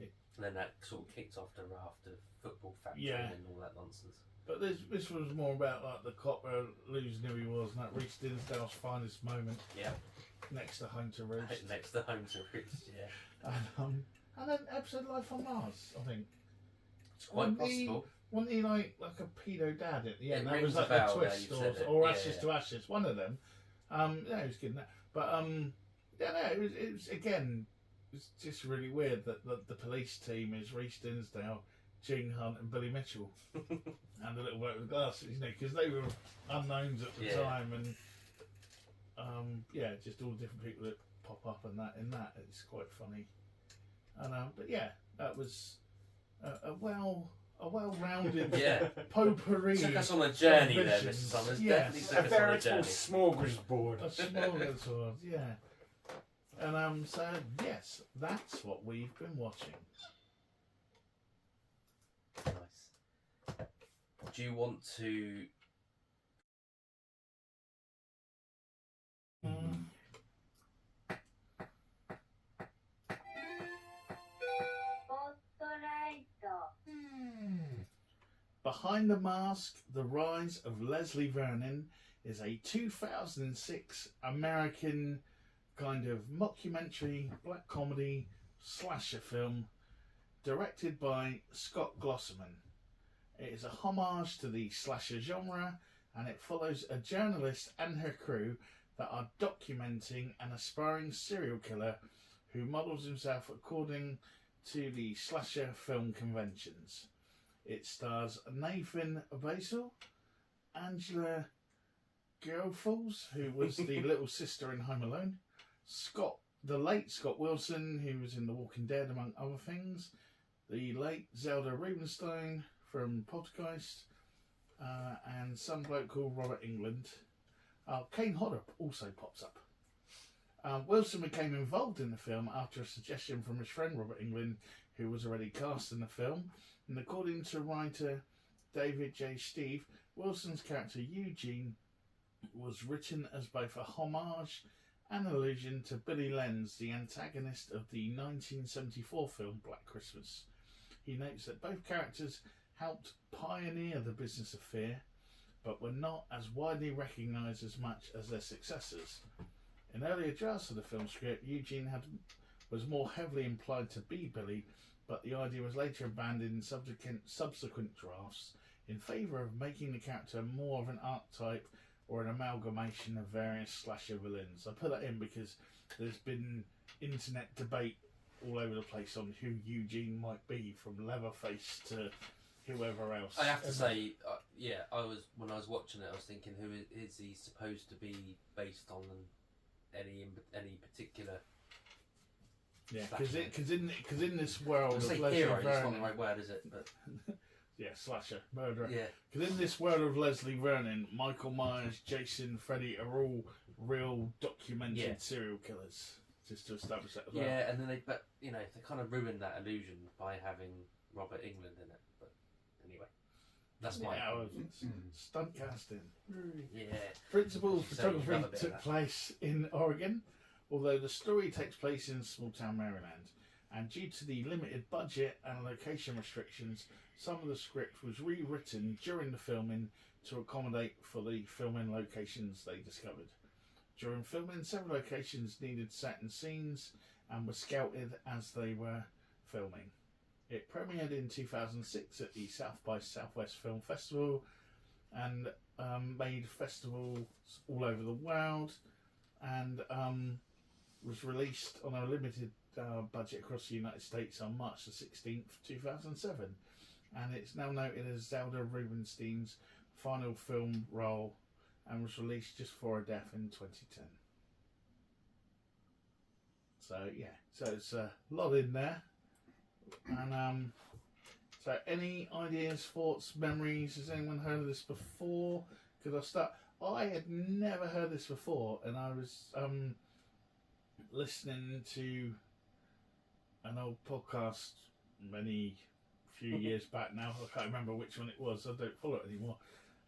And then that sort of kicked off the raft of football factory Yeah. and all that nonsense. But this was more about like the cop losing who he was, and that Reece Dinsdale's finest moment. Yeah. Next to Home to Roost. Next to Home to Roost, yeah. And then episode Life on Mars, I think. It's quite possible. Wasn't he like a pedo dad at the end? It That was rings like a bell, a twist, yeah, you've said it. or Yeah, Ashes yeah. to Ashes, one of them. Yeah, he was good in that. But yeah, no, it was again, it's just really weird that the police team is Reece Dinsdale, Gene Hunt, and Billy Mitchell, and the little bloke with glasses, you know, because they were unknowns at the Yeah. time, and yeah, just all different people that pop up and that. It's quite funny. And but yeah, that was a well-rounded Yeah. potpourri. Took us on a journey of there, Mr. visions. Summers. Yeah. Definitely took A us on a veritable journey. smorgasbord. A smorgasbord, yeah. And so yes, that's what we've been watching. Nice. Do you want to? Behind the Mask, The Rise of Leslie Vernon is a 2006 American kind of mockumentary, black comedy, slasher film directed by Scott Glosserman. It is a homage to the slasher genre, and it follows a journalist and her crew that are documenting an aspiring serial killer who models himself according to the slasher film conventions. It stars Nathan Baesel, Angela Goethals, who was the little sister in Home Alone, the late Scott Wilson, who was in The Walking Dead, among other things, the late Zelda Rubenstein from Poltergeist, and some bloke called Robert Englund. Kane Hodder also pops up. Wilson became involved in the film after a suggestion from his friend Robert Englund, who was already cast in the film. And according to writer David J. Stieve, Wilson's character Eugene was written as both a homage and allusion to Billy Lenz, the antagonist of the 1974 film Black Christmas. He notes that both characters helped pioneer the business of fear, but were not as widely recognised as much as their successors. In earlier drafts of the film script, Eugene was more heavily implied to be Billy, but the idea was later abandoned in subsequent drafts in favour of making the character more of an archetype or an amalgamation of various slasher villains. I put that in because there's been internet debate all over the place on who Eugene might be, from Leatherface to whoever else. I have to say, when I was watching it, I was thinking, who is he supposed to be based on? Any particular? Yeah, because in this world of Leslie hero, it's not Vernon, the right word, is it? But yeah, slasher, murderer. yeah, because in this world of Leslie Vernon, Michael Myers, Jason, Freddy are all real documented serial killers. Just to establish that as well. Yeah, and then they kind of ruined that illusion by having Robert Englund in it. But anyway, that's my stunt casting. Yeah. Principal So you love a photography bit of took that. place in Oregon, although the story takes place in small town Maryland. And due to the limited budget and location restrictions, some of the script was rewritten during the filming to accommodate for the filming locations they discovered. During filming, several locations needed set and scenes and were scouted as they were filming. It premiered in 2006 at the South by Southwest Film Festival and made festivals all over the world, and was released on a limited budget across the United States on March the 16th, 2007. And it's now noted as Zelda Rubenstein's final film role and was released just before her death in 2010. So yeah, so it's a lot in there. And so any ideas, thoughts, memories? Has anyone heard of this before? I had never heard this before, and I was listening to an old podcast few years back now. I can't remember which one it was. I don't follow it anymore.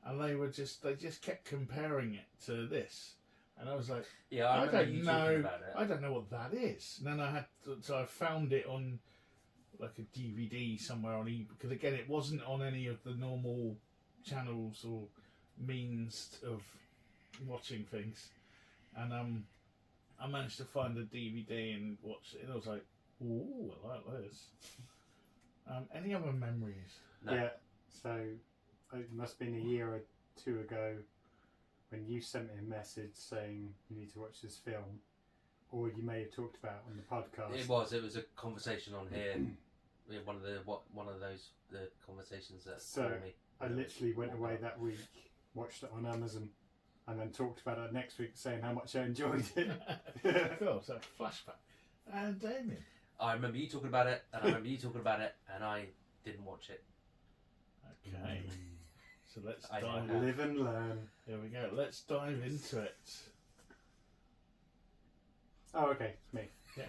And they just kept comparing it to this, and I was like, yeah, I remember you talking about it. I don't know what that is. And then I found it on like a DVD somewhere on eBay, because again, it wasn't on any of the normal channels or means of watching things. And I managed to find the DVD and watch it, and I was like, ooh, I like this. Any other memories? No. Yeah, so it must have been a year or two ago when you sent me a message saying you need to watch this film, or you may have talked about it on the podcast. It was a conversation on here. One of those conversations that So brought me. I literally went away that week, watched it on Amazon, and then talked about it next week, saying how much I enjoyed it. Cool, so flashback. And Damien. I remember you talking about it, and I remember you talking about it, and I didn't watch it. Okay. So let's I dive know. Live and learn. Here we go. Let's dive into it. Oh, okay, it's me. Yeah.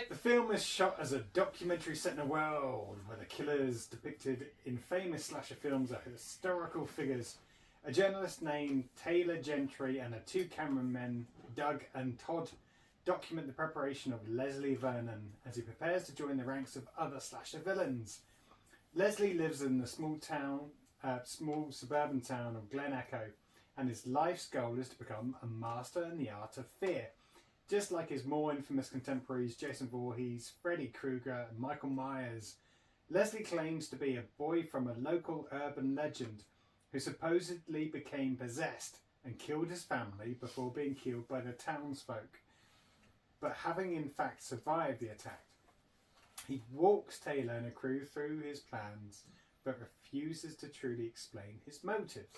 The film is shot as a documentary set in a world where the killers depicted in famous slasher films are historical figures. A journalist named Taylor Gentry and 2 cameramen, Doug and Todd, document the preparation of Leslie Vernon as he prepares to join the ranks of other slasher villains. Leslie lives in the small suburban town of Glen Echo, and his life's goal is to become a master in the art of fear. Just like his more infamous contemporaries Jason Voorhees, Freddy Krueger and Michael Myers, Leslie claims to be a boy from a local urban legend who supposedly became possessed and killed his family before being killed by the townsfolk. But having in fact survived the attack, he walks Taylor and a crew through his plans, but refuses to truly explain his motives.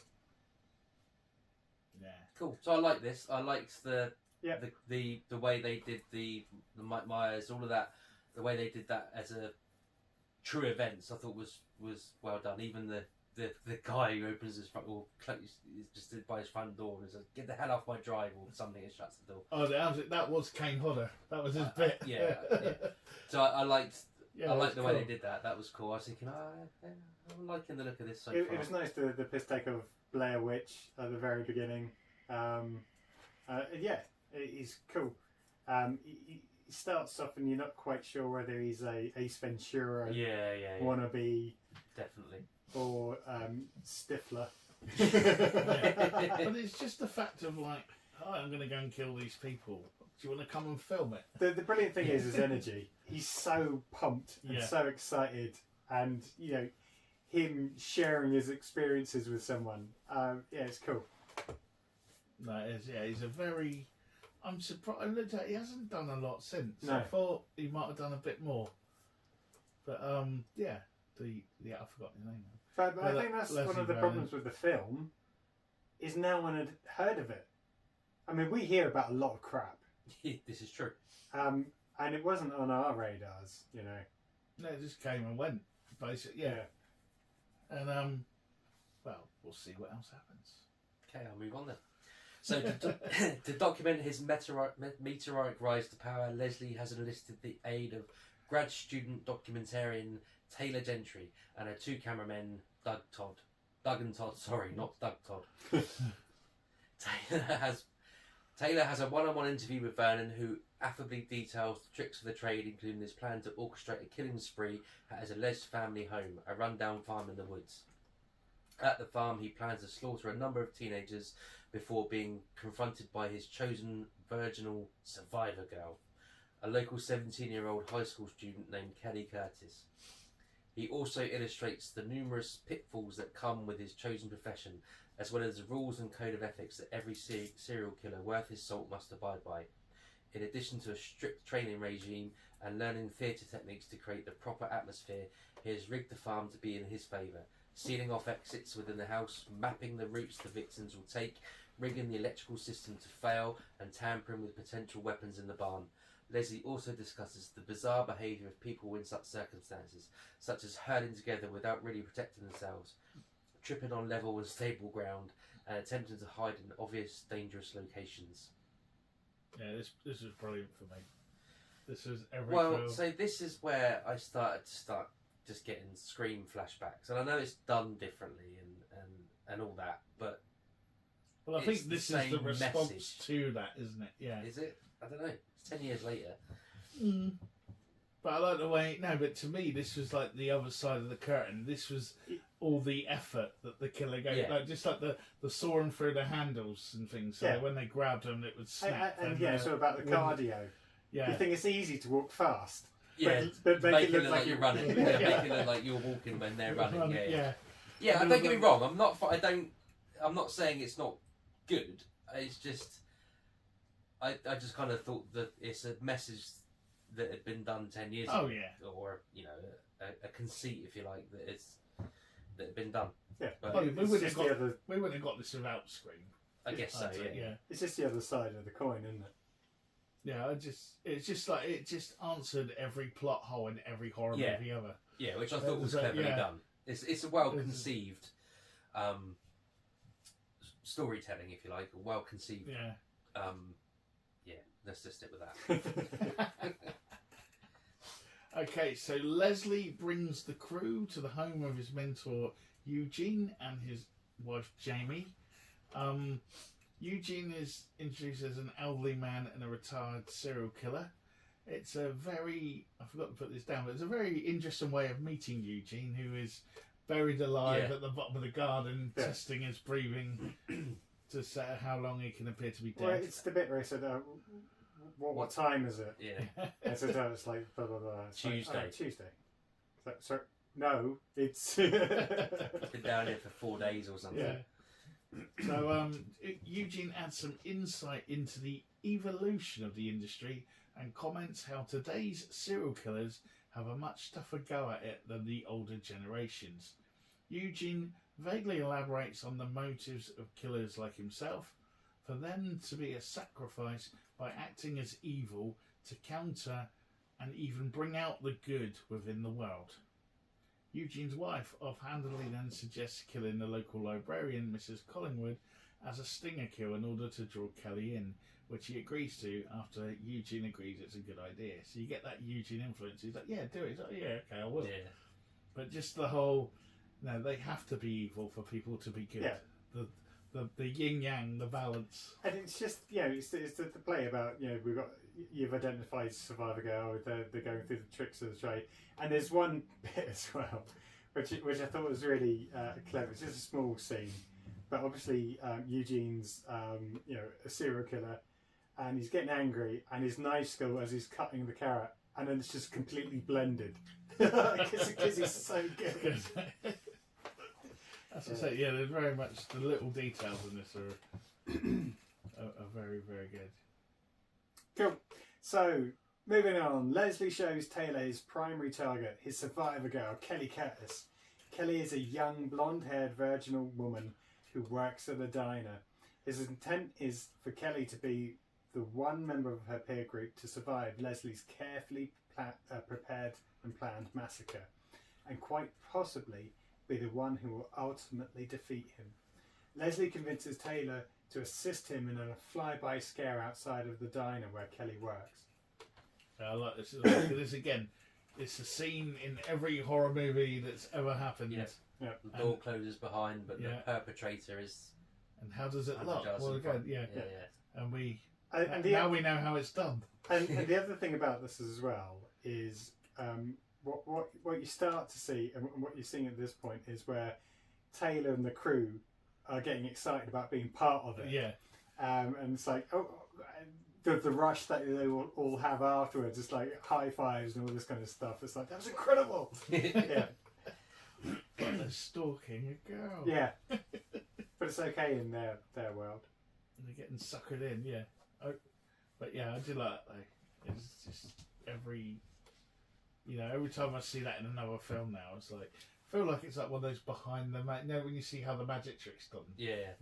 Yeah. Cool. So I like this. I liked the Yep. the way they did the Mike Myers, all of that. The way they did that as a true events, I thought was well done. Even the guy who opens his front door, just by his front door and says, "Get the hell off my drive" or something, and shuts the door. Oh, that was Kane Hodder. That was his bit. Yeah. So I liked. Yeah, I liked the way cool. they did that. That was cool. I was thinking, I'm liking the look of this so It far. was nice, the piss take of Blair Witch at the very beginning. Yeah, he's cool. He starts off and you're not quite sure whether he's a Ace Ventura Yeah. wannabe Definitely. or Stifler. Yeah. But it's just the fact of like, oh, I'm going to go and kill these people. Do you want to come and film it? The brilliant thing is his energy. He's so pumped and Yeah. so excited, and him sharing his experiences with someone. Yeah, it's cool. No, it is, yeah, he's a very... I'm surprised. I looked at, he hasn't done a lot since. No. I thought he might have done a bit more. But yeah, I forgot his name. But Yeah, I think that's Leslie one of the Vernon. problems with the film. Is no one had heard of it. I mean, we hear about a lot of crap, This is true. and it wasn't on our radars. No, it just came and went, basically. Yeah. And well, we'll see what else happens. Okay, I'll move on then. So, to document his meteoric rise to power, Leslie has enlisted the aid of grad student documentarian Taylor Gentry and her 2 cameramen, Doug and Todd, sorry, not Doug Todd. Taylor has a one-on-one interview with Vernon, who affably details the tricks of the trade, including his plan to orchestrate a killing spree at his alleged family home, a rundown farm in the woods. At the farm, he plans to slaughter a number of teenagers before being confronted by his chosen virginal survivor girl, a local 17-year-old high school student named Kelly Curtis. He also illustrates the numerous pitfalls that come with his chosen profession, as well as the rules and code of ethics that every serial killer worth his salt must abide by. In addition to a strict training regime and learning theatre techniques to create the proper atmosphere, he has rigged the farm to be in his favour, sealing off exits within the house, mapping the routes the victims will take, rigging the electrical system to fail, and tampering with potential weapons in the barn. Leslie also discusses the bizarre behaviour of people in such circumstances, such as herding together without really protecting themselves, tripping on level and stable ground, and attempting to hide in obvious, dangerous locations. Yeah, this was brilliant for me. This was every Well, film. so this is where I started just getting Scream flashbacks, and I know it's done differently and all that, but Well, I it's think the this is the same response message. to that, isn't it? Yeah. is it? I don't know. It's 10 years later. But I like the way... No, but to me, this was like the other side of the curtain. This was all the effort that the killer gave. Yeah. Like, just like the sawing through the handles and things. So Yeah. when they grabbed them, it would snap. And yeah, so about the cardio. Yeah. You think it's easy to walk fast. Yeah, But make it look like you're running. Yeah, make it look like you're walking when they're running. Yeah. Don't get me wrong. I'm not saying it's not good. It's just I just kind of thought that it's a message that had been done 10 years ago. Oh, yeah. Or a conceit, if you like, that had been done. Yeah. But Well, It's we wouldn't just have the got- other. We wouldn't have got this without Scream. I guess so. I'd say, Yeah. It's just the other side of the coin, isn't it? Yeah, it's just like it just answered every plot hole in every horror Yeah. movie ever. Yeah, which I thought was cleverly done. It's a well conceived storytelling, if you like, a well conceived. Yeah. Let's just stick with that. Okay, so Leslie brings the crew to the home of his mentor Eugene and his wife Jamie. Eugene is introduced as an elderly man and a retired serial killer. It's a very, I forgot to put this down, but it's a very interesting way of meeting Eugene, who is buried alive at the bottom of the garden, testing his breathing to say how long he can appear to be dead. Well, it's the bit where he said, what time is it? Yeah. And so it's like, blah, blah, blah. It's Tuesday. Like, Tuesday. So, no, it's... Been down here for 4 days or something. Yeah. So Eugene adds some insight into the evolution of the industry and comments how today's serial killers have a much tougher go at it than the older generations. Eugene vaguely elaborates on the motives of killers like himself, for them to be a sacrifice by acting as evil to counter and even bring out the good within the world. Eugene's wife offhandedly then suggests killing the local librarian, Mrs. Collingwood, as a stinger kill in order to draw Kelly in, which he agrees to after Eugene agrees it's a good idea. So you get that Eugene influence. He's like, yeah, do it. He's like, yeah, okay, I will. Yeah. But just the whole, no, they have to be evil for people to be good. Yeah. The yin yang, the balance. And it's just, it's the play about, you've identified Survivor Girl, they're going through the tricks of the trade. And there's one bit as well, which I thought was really clever. It's just a small scene. But obviously, Eugene's, a serial killer, and he's getting angry, and his knife skill as he's cutting the carrot, and then it's just completely blended. Because he's so good. As I say, there's very much the little details in this are very, very good. Cool. So, moving on. Leslie shows Taylor his primary target, his survivor girl, Kelly Curtis. Kelly is a young, blonde-haired, virginal woman who works at a diner. His intent is for Kelly to be the one member of her peer group to survive Leslie's carefully prepared and planned massacre, and quite possibly be the one who will ultimately defeat him. Leslie convinces Taylor to assist him in a fly-by scare outside of the diner where Kelly works. I like this. This again. It's a scene in every horror movie that's ever happened. Yes. Yeah. The door closes behind, but the perpetrator is. And how does it look? Well, again, and we now we know how it's done. And the other thing about this as well is what you start to see, and what you're seeing at this point is where Taylor and the crew are getting excited about being part of it. Yeah. And it's like, the rush that they will all have afterwards. It's like high fives and all this kind of stuff. It's like, that was incredible. Yeah. But they're stalking a girl. Yeah. But it's okay in their world. And they're getting suckered in, yeah. But yeah, I do like that though. It's just every time I see that in another film now, it's like, I feel like it's like one of those behind the when you see how the magic trick's done. Yeah.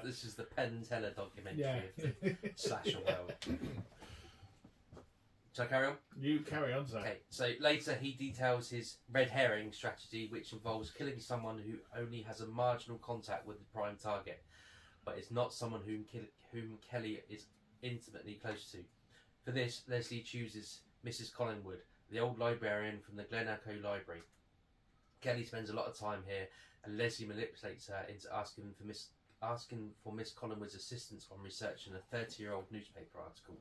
This is the Penn and Teller documentary of the slasher world. Shall I carry on? You carry on, Zach. Okay, so later he details his red herring strategy, which involves killing someone who only has a marginal contact with the prime target, but is not someone whom Kelly is intimately close to. For this, Leslie chooses Mrs. Collingwood, the old librarian from the Glen Echo Library. Kelly spends a lot of time here, and Leslie manipulates her into asking for Miss Collingwood's assistance on researching a 30-year-old newspaper article,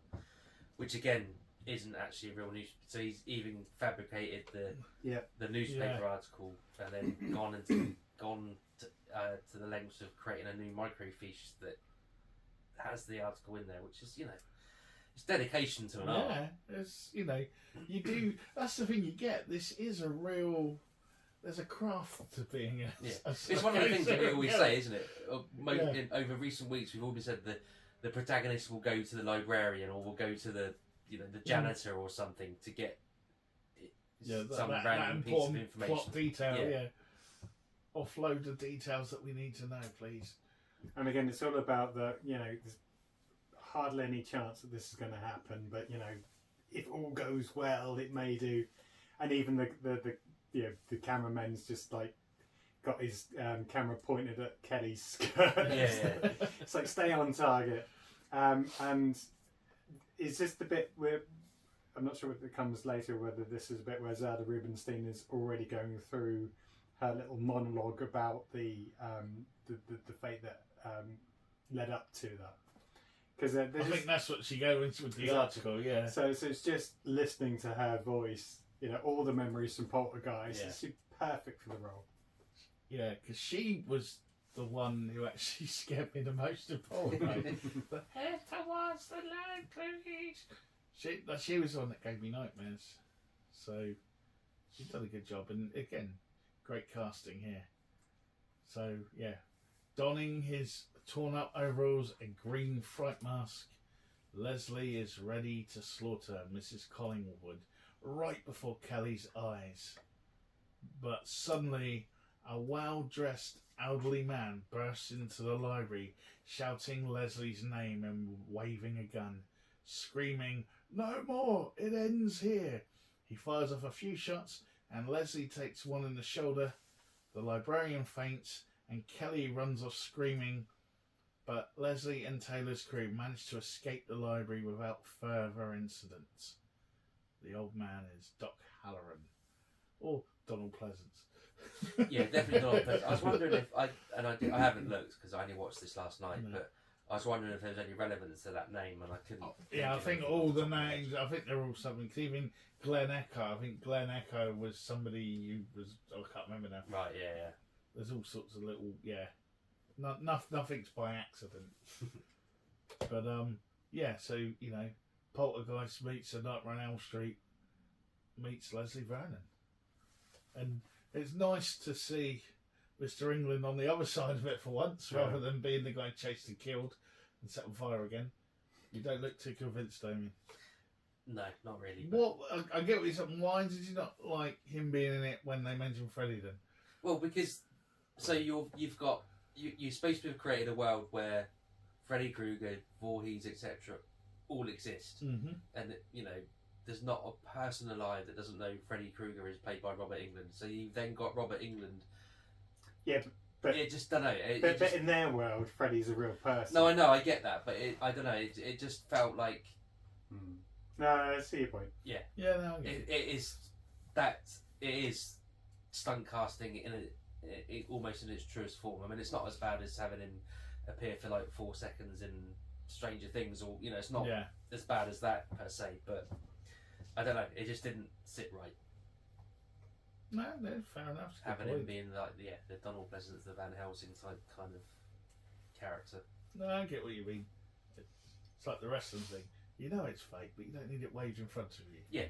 which again isn't actually a real news. So he's even fabricated the newspaper article and then gone to the lengths of creating a new microfiche that has the article in there, which is it's dedication to an art. Yeah, it's you do. That's the thing you get. This is a real. There's a craft to being a it's one of the things that we always say, isn't it? Over recent weeks, we've always said the protagonist will go to the will go to the janitor or something to get some random piece of information. Plot detail, offload the details that we need to know, please. And again, it's all about there's hardly any chance that this is going to happen, but if all goes well, it may do. and even the cameraman's just like got his camera pointed at Kelly's skirt. Yeah. It's like stay on target. And is this the bit where I'm not sure if it comes later, whether this is a bit where Zelda Rubenstein is already going through her little monologue about the fate that led up to that. Because I think that's what she goes into with the article. Yeah. So it's just listening to her voice. All the memories from Poltergeist. Yeah. She's perfect for the role. Yeah, because she was the one who actually scared me the most of Poltergeist. But head towards the light, please. She was the one that gave me nightmares. So she's done a good job, and again, great casting here. So yeah, donning his torn up overalls and green fright mask, Leslie is ready to slaughter Mrs. Collingwood right before Kelly's eyes. But suddenly, a well-dressed elderly man bursts into the library, shouting Leslie's name and waving a gun, screaming, "No more! It ends here!" He fires off a few shots, and Leslie takes one in the shoulder. The librarian faints, and Kelly runs off screaming, but Leslie and Taylor's crew manage to escape the library without further incidents. The old man is Doc Halloran, or Donald Pleasance. Yeah, definitely Donald Pleasance. I was wondering if I haven't looked because I only watched this last night, but I was wondering if there was any relevance to that name, and I couldn't. Yeah, I think all the names. I think they're all something. 'Cause even Glen Echo. I think Glen Echo was somebody who was. I can't remember now. Right. Yeah. There's all sorts of little. Yeah. Nothing's by accident. But yeah. So Poltergeist meets A Nightmare on Elm Street meets Leslie Vernon, and it's nice to see Mr. Englund on the other side of it for once, rather than being the guy chased and killed and set on fire again. You don't look too convinced, Damien. No, not really. What I get what you're saying. Why did you not like him being in it when they mentioned Freddy then? Well, because you're supposed to have created a world where Freddy Krueger, Voorhees, etc., all exist, and there's not a person alive that doesn't know Freddy Krueger is played by Robert Englund. So you've then got Robert Englund. Yeah, but it just don't know. But in their world, Freddy's a real person. No, I know, I get that, but I don't know. It just felt like. No, I see your point. Yeah. Yeah, no, I get it is stunt casting in almost in its truest form. I mean, it's not as bad as having him appear for like 4 seconds in Stranger Things, or it's not as bad as that per se. But I don't know. It just didn't sit right. No, fair enough. Having him being like the Donald Pleasance, the Van Helsing type kind of character. No, I get what you mean. It's like the wrestling thing. You know it's fake, but you don't need it waved in front of you. Yeah.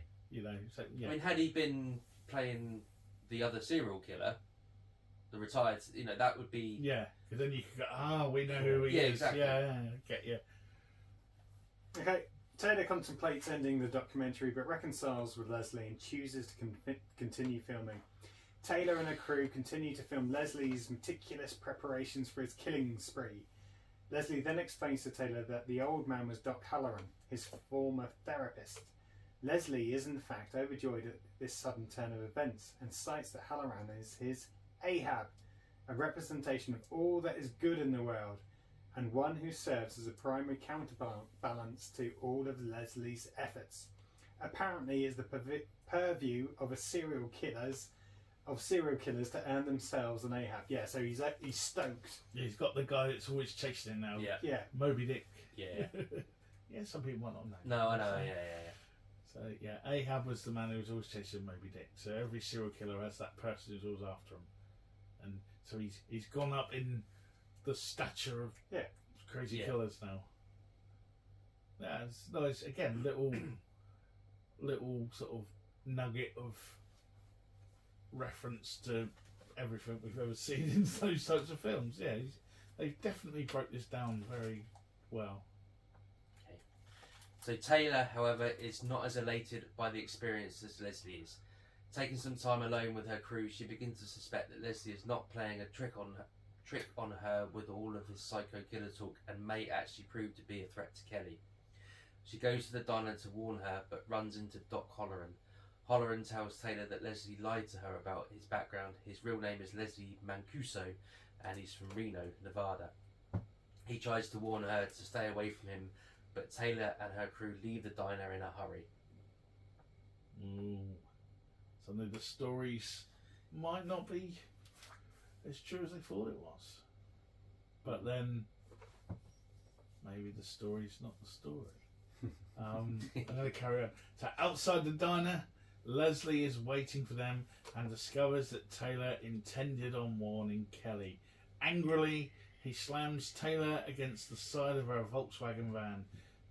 So, yeah. I mean, had he been playing the other serial killer, the retired, that would be... Yeah, because then you could go, we know who he is. Exactly. Yeah, get you. Okay, Taylor contemplates ending the documentary, but reconciles with Leslie and chooses to continue filming. Taylor and her crew continue to film Leslie's meticulous preparations for his killing spree. Leslie then explains to Taylor that the old man was Doc Halloran, his former therapist. Leslie is in fact overjoyed at this sudden turn of events and cites that Halloran is his Ahab, a representation of all that is good in the world, and one who serves as a primary counterbalance to all of Leslie's efforts. Apparently is the purview of serial killers to earn themselves an Ahab. Yeah, so he's stoked. Yeah, he's got the guy that's always chasing him now. Yeah. Moby Dick. Yeah. Yeah, some people might not know. No, I know. Yeah. So yeah, Ahab was the man who was always chasing Moby Dick. So every serial killer has that person who's always after him, and so he's gone up in the stature of crazy killers now. Yeah, it's nice. Again, little sort of nugget of reference to everything we've ever seen in those types of films. Yeah, they definitely broke this down very well. Okay. So Taylor, however, is not as elated by the experience as Leslie is. Taking some time alone with her crew, she begins to suspect that Leslie is not playing a trick on her with all of his psycho killer talk, and may actually prove to be a threat to Kelly. She goes to the diner to warn her, but runs into Doc Halloran, Holleran tells Taylor that Leslie lied to her about his background. His real name is Leslie Mancuso, and he's from Reno, Nevada. He tries to warn her to stay away from him, but Taylor and her crew leave the diner in a hurry. Suddenly the stories might not be as true as they thought it was. But then, maybe the story's not the story. I'm going to carry on. So outside the diner, Leslie is waiting for them and discovers that Taylor intended on warning Kelly. Angrily, he slams Taylor against the side of her Volkswagen van.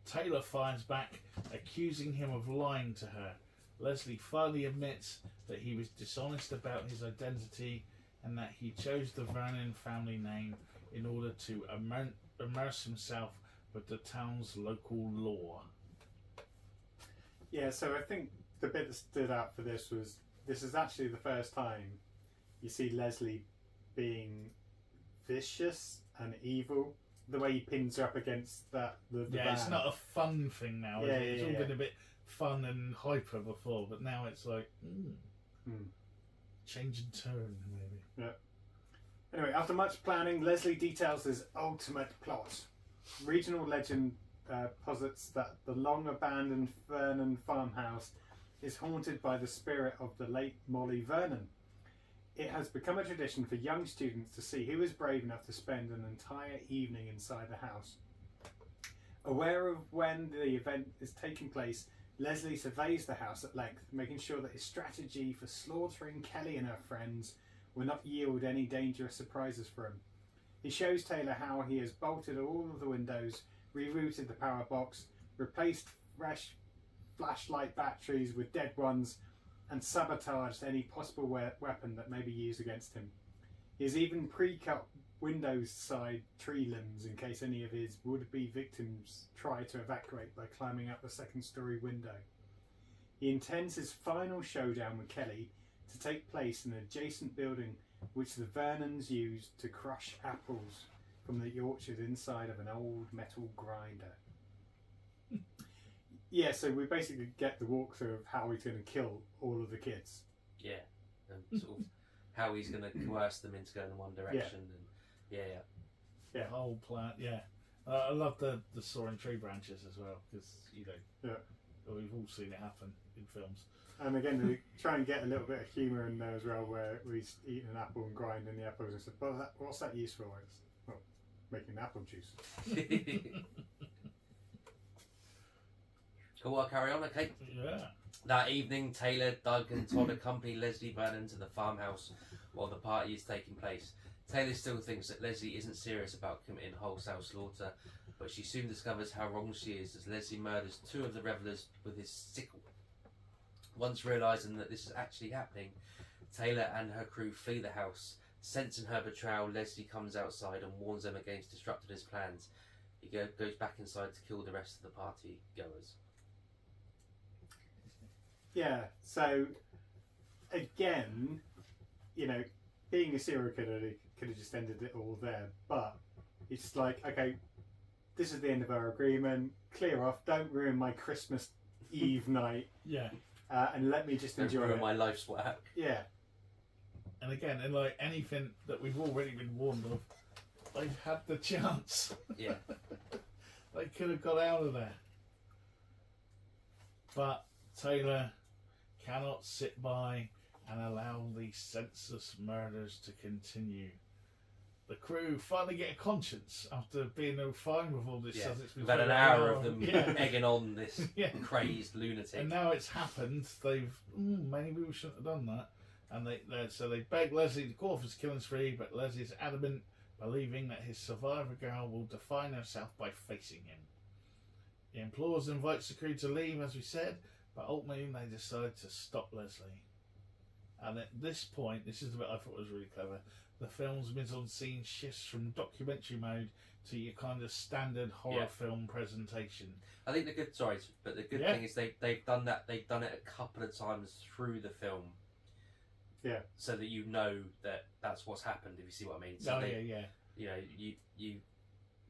Taylor fires back, accusing him of lying to her. Leslie finally admits that he was dishonest about his identity and that he chose the Vernon family name in order to immerse himself with the town's local law. Yeah, so I think the bit that stood out for this was, this is actually the first time you see Leslie being vicious and evil. The way he pins her up against the van. It's not a fun thing now. Yeah, It's all been a bit fun and hyper before, but now it's like change and turn, maybe. Yeah. Anyway, after much planning, Leslie details his ultimate plot. Regional legend posits that the long-abandoned Vernon farmhouse is haunted by the spirit of the late Molly Vernon. It has become a tradition for young students to see who is brave enough to spend an entire evening inside the house. Aware of when the event is taking place, Leslie surveys the house at length, making sure that his strategy for slaughtering Kelly and her friends will not yield any dangerous surprises for him. He shows Taylor how he has bolted all of the windows, rerouted the power box, replaced fresh flashlight batteries with dead ones, and sabotaged any possible weapon that may be used against him. He has even pre-cut windows side tree limbs in case any of his would-be victims try to evacuate by climbing up the second-story window. He intends his final showdown with Kelly to take place in an adjacent building which the Vernons used to crush apples from the orchard inside of an old metal grinder. Yeah, so we basically get the walkthrough of how he's going to kill all of the kids. Yeah, and sort of how he's going to coerce them into going in one direction. And The whole plan, I love the soaring tree branches as well, because, we've all seen it happen in films. And again, they try and get a little bit of humour in there as well, where he's eating an apple and grinding the apples and stuff. But what's that used for? It's, well, making apple juice. Cool, I'll carry on, okay? Yeah. That evening, Taylor, Doug and Todd accompany Leslie Vernon to the farmhouse while the party is taking place. Taylor still thinks that Leslie isn't serious about committing wholesale slaughter, but she soon discovers how wrong she is as Leslie murders 2 of the revellers with his sickle. Once realising that this is actually happening, Taylor and her crew flee the house. Sensing her betrayal, Leslie comes outside and warns them against disrupting his plans. He goes back inside to kill the rest of the party goers. Yeah, so again, being a serial killer, they could have just ended it all there. But it's like, okay, this is the end of our agreement. Clear off. Don't ruin my Christmas Eve night. Yeah. And let me just enjoy it. My life's work. Yeah. And again, and like anything that we've already been warned of, they've had the chance. Yeah. They could have got out of there. But Taylor cannot sit by and allow these senseless murders to continue. The crew finally get a conscience after being fine with all this. Yeah. Stuff. It's been About an hour of them egging on this crazed lunatic. And now it's happened. They've maybe we shouldn't have done that. And they beg Leslie to call off his killing spree, but Leslie's adamant, believing that his survivor girl will define herself by facing him. He implores and invites the crew to leave, as we said, but ultimately they decide to stop Leslie. And at this point, this is the bit I thought was really clever, the film's mise-en-scene shifts from documentary mode to your kind of standard horror film presentation. I think the good thing is they've done that. They've done it a couple of times through the film. Yeah. So that you know that that's what's happened. If you see what I mean. So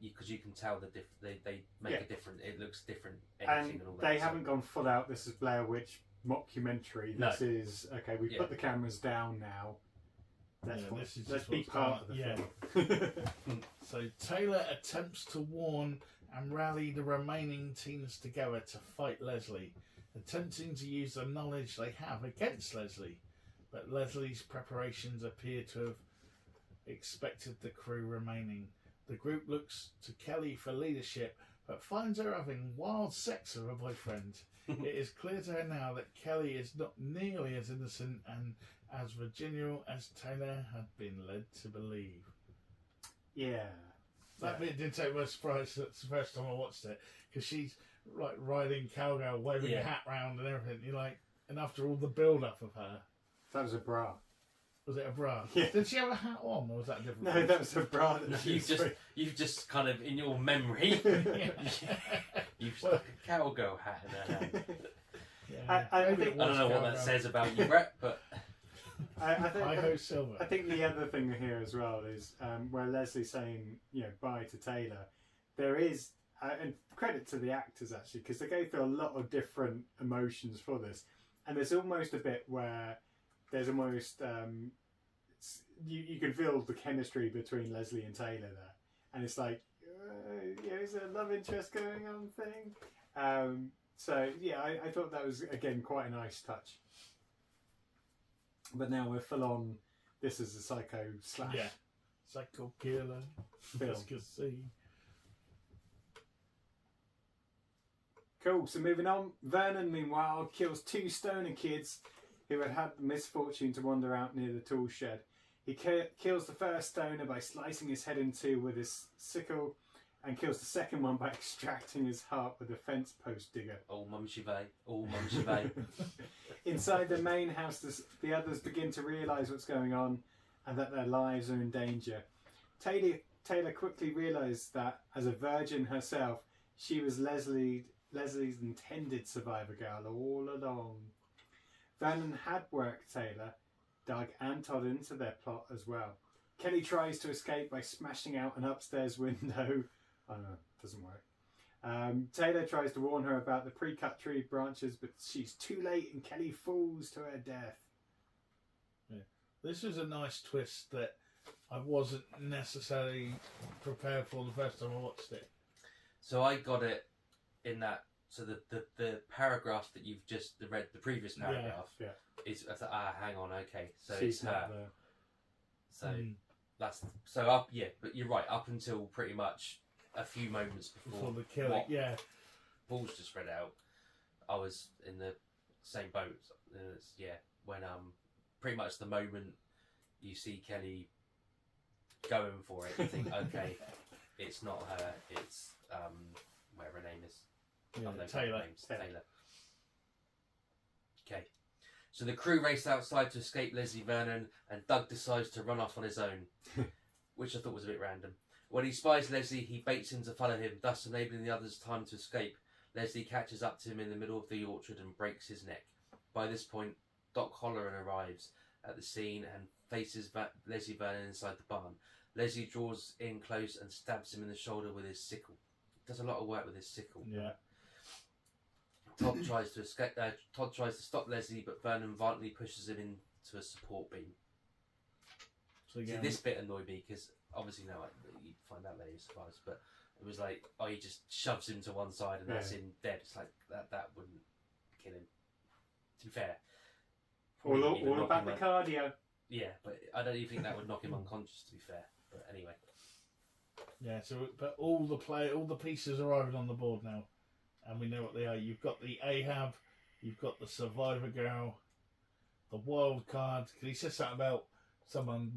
because you can tell they make a different. It looks different. And all that, they haven't gone full out. This is Blair Witch mockumentary. No. This is okay. We put the cameras down now. Let's be part of the film. So Taylor attempts to warn and rally the remaining teens together to fight Leslie, attempting to use the knowledge they have against Leslie. But Leslie's preparations appear to have expected the crew remaining. The group looks to Kelly for leadership, but finds her having wild sex with her boyfriend. It is clear to her now that Kelly is not nearly as innocent and as virginal as Taylor had been led to believe. Yeah. That bit did take my surprise. That's the first time I watched it, because she's like riding cowgirl, waving a hat round and everything. You're like, and after all the build up of her, that was a bra. Was it a bra? Yeah. Did she have a hat on, or was that a different? No, that was a bra. You've just kind of in your memory, you've stuck a cowgirl hat in her hand. Yeah. I don't know what that says about you, Brett, but I think Silver. I think the other thing here as well is where Leslie's saying, bye to Taylor. There is, and credit to the actors actually, because they go through a lot of different emotions for this, and there's almost a bit where there's almost you can feel the chemistry between Leslie and Taylor there, and it's like, is there a love interest going on thing? So yeah, I thought that was again quite a nice touch. But now we're full on. This is a psycho slash. Yeah, psycho killer. Film. Let's go see. Cool. So moving on, Vernon meanwhile kills 2 stoner kids who had the misfortune to wander out near the tool shed. He kills the first stoner by slicing his head in 2 with his sickle, and kills the second one by extracting his heart with a fence post digger. Oh, mum chivet. Oh, mum chivet. Inside the main house, the others begin to realise what's going on and that their lives are in danger. Taylor quickly realised that, as a virgin herself, she was Leslie's intended survivor girl all along. Vernon had worked Taylor, Doug and Todd into their plot as well. Kelly tries to escape by smashing out an upstairs window. Oh no, doesn't work. Taylor tries to warn her about the pre-cut tree branches, but she's too late and Kelly falls to her death. Yeah. This was a nice twist that I wasn't necessarily prepared for the first time I watched it. So I got it in that. So the paragraph that you've just read, the previous paragraph, is I thought, hang on, okay, so She's it's her. not there. So that's so up, but you're right. Up until pretty much a few moments before the killing, balls just spread out, I was in the same boat. When pretty much the moment you see Kelly going for it, you think, okay, it's not her, it's whatever her name is. Taylor. Taylor. Okay. So the crew race outside to escape Leslie Vernon, and Doug decides to run off on his own, which I thought was a bit random. When he spies Leslie, he baits him to follow him, thus enabling the others time to escape. Leslie catches up to him in the middle of the orchard and breaks his neck. By this point, Doc Holleran arrives at the scene and faces Leslie Vernon inside the barn. Leslie draws in close and stabs him in the shoulder with his sickle. Does a lot of work with his sickle. Yeah. Todd tries to escape. Todd tries to stop Leslie, but Vernon violently pushes him into a support beam. So again, this bit annoyed me because obviously now you find out later, surprise, but it was like, he just shoves him to one side and that's him dead. It's like that wouldn't kill him. To be fair, all about the cardio. Yeah, but I don't even think that would knock him unconscious. To be fair, but anyway. Yeah. So, but all the pieces are arriving on the board now. And we know what they are. You've got the Ahab, you've got the Survivor Girl, the Wild Card. Because he says something about someone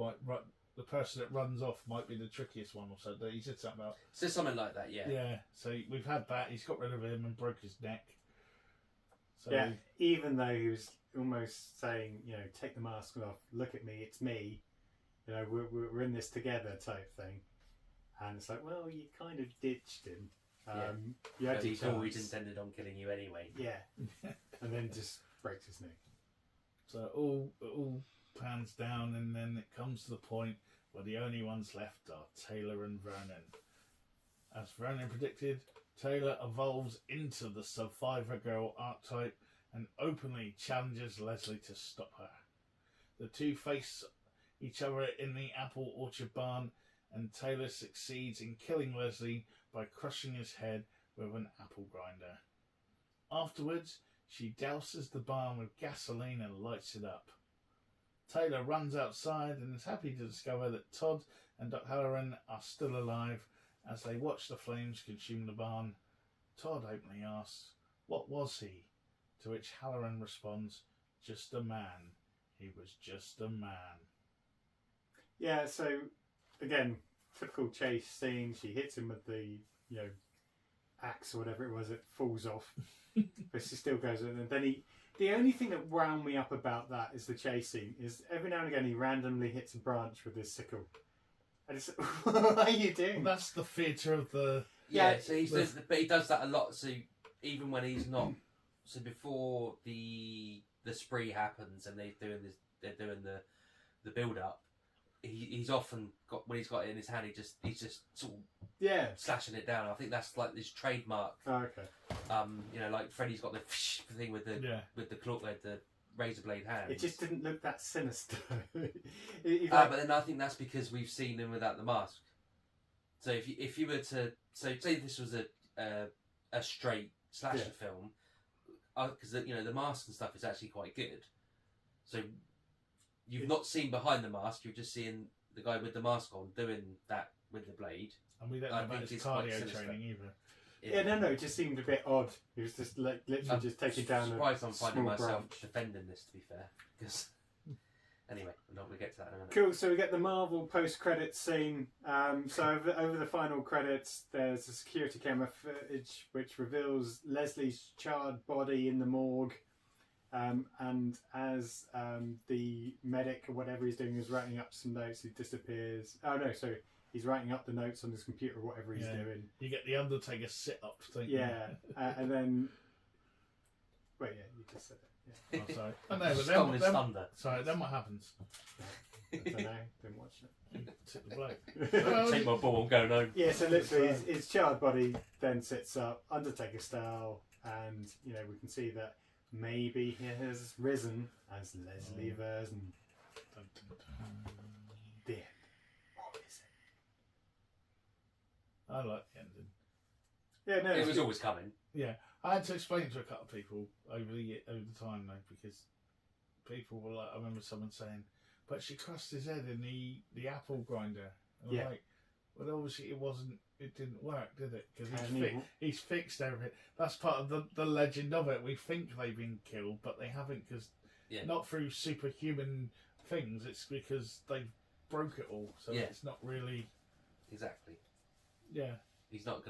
the person that runs off might be the trickiest one or so. He said something about. Says something like that, yeah. Yeah. So we've had that. He's got rid of him and broke his neck. So yeah. Even though he was almost saying, take the mask off, look at me, it's me. We're in this together type thing. And it's like, well, you kind of ditched him. He's always intended on killing you anyway. Yeah. And then just breaks his neck. So all pans down, and then it comes to the point where the only ones left are Taylor and Vernon. As Vernon predicted, Taylor evolves into the Survivor Girl archetype and openly challenges Leslie to stop her. The two face each other in the apple orchard barn, and Taylor succeeds in killing Leslie by crushing his head with an apple grinder. Afterwards, she douses the barn with gasoline and lights it up. Taylor runs outside and is happy to discover that Todd and Doc Halloran are still alive as they watch the flames consume the barn. Todd openly asks, "What was he?" To which Halloran responds, "Just a man. He was just a man." Yeah, so again, typical chase scene. She hits him with the, axe or whatever it was. It falls off, but she still goes. And then the only thing that wound me up about that is the chase scene. Is every now and again he randomly hits a branch with his sickle. I just, what are you doing? Well, that's the theatre of the. Yeah, so but he does that a lot. So even when he's not, so before the spree happens and they're doing the build up. He's often got, when he's got it in his hand, he's just sort of slashing it down. I think that's like this trademark. Oh, okay. Like Freddy's got the thing with the claw, the razor blade hand. It just didn't look that sinister. But then I think that's because we've seen him without the mask. So if you were to say this was a straight slasher film, because the mask and stuff is actually quite good. So. You've not seen behind the mask, you're just seeing the guy with the mask on doing that with the blade. And we don't know about his cardio training either. Yeah, no, it just seemed a bit odd. He was just literally just taking down a surprised I'm finding small myself branch. defending this, to be fair. Because anyway, I'm not going to get to that in a minute. Cool, so we get the Marvel post-credits scene. So over the final credits, there's a security camera footage which reveals Leslie's charred body in the morgue. And as the medic or whatever he's doing is writing up some notes, he disappears. Oh no, so he's writing up the notes on his computer or whatever he's doing. You get the Undertaker sit-ups, don't you? Yeah, and then... Wait, yeah, you just said it. Yeah. Oh, sorry. I know, but Stolen his thunder. Sorry, then what happens? I don't know, didn't watch it. Tip the bloke. Take my ball, I'm going home. Yeah, so literally his charred body then sits up, Undertaker style, and we can see that maybe he has risen as Leslie Vernon. The end. What is it? I like the ending. Yeah, no, It was always coming. Yeah, I had to explain it to a couple of people over the time though, because people were like, I remember someone saying, "But she crushed his head in the apple grinder." And I'm like, well, obviously it didn't work, did it? Because he's fixed everything. That's part of the legend of it. We think they've been killed, but they haven't, because not through superhuman things. It's because they broke it all, so it's not really exactly. Yeah, you're not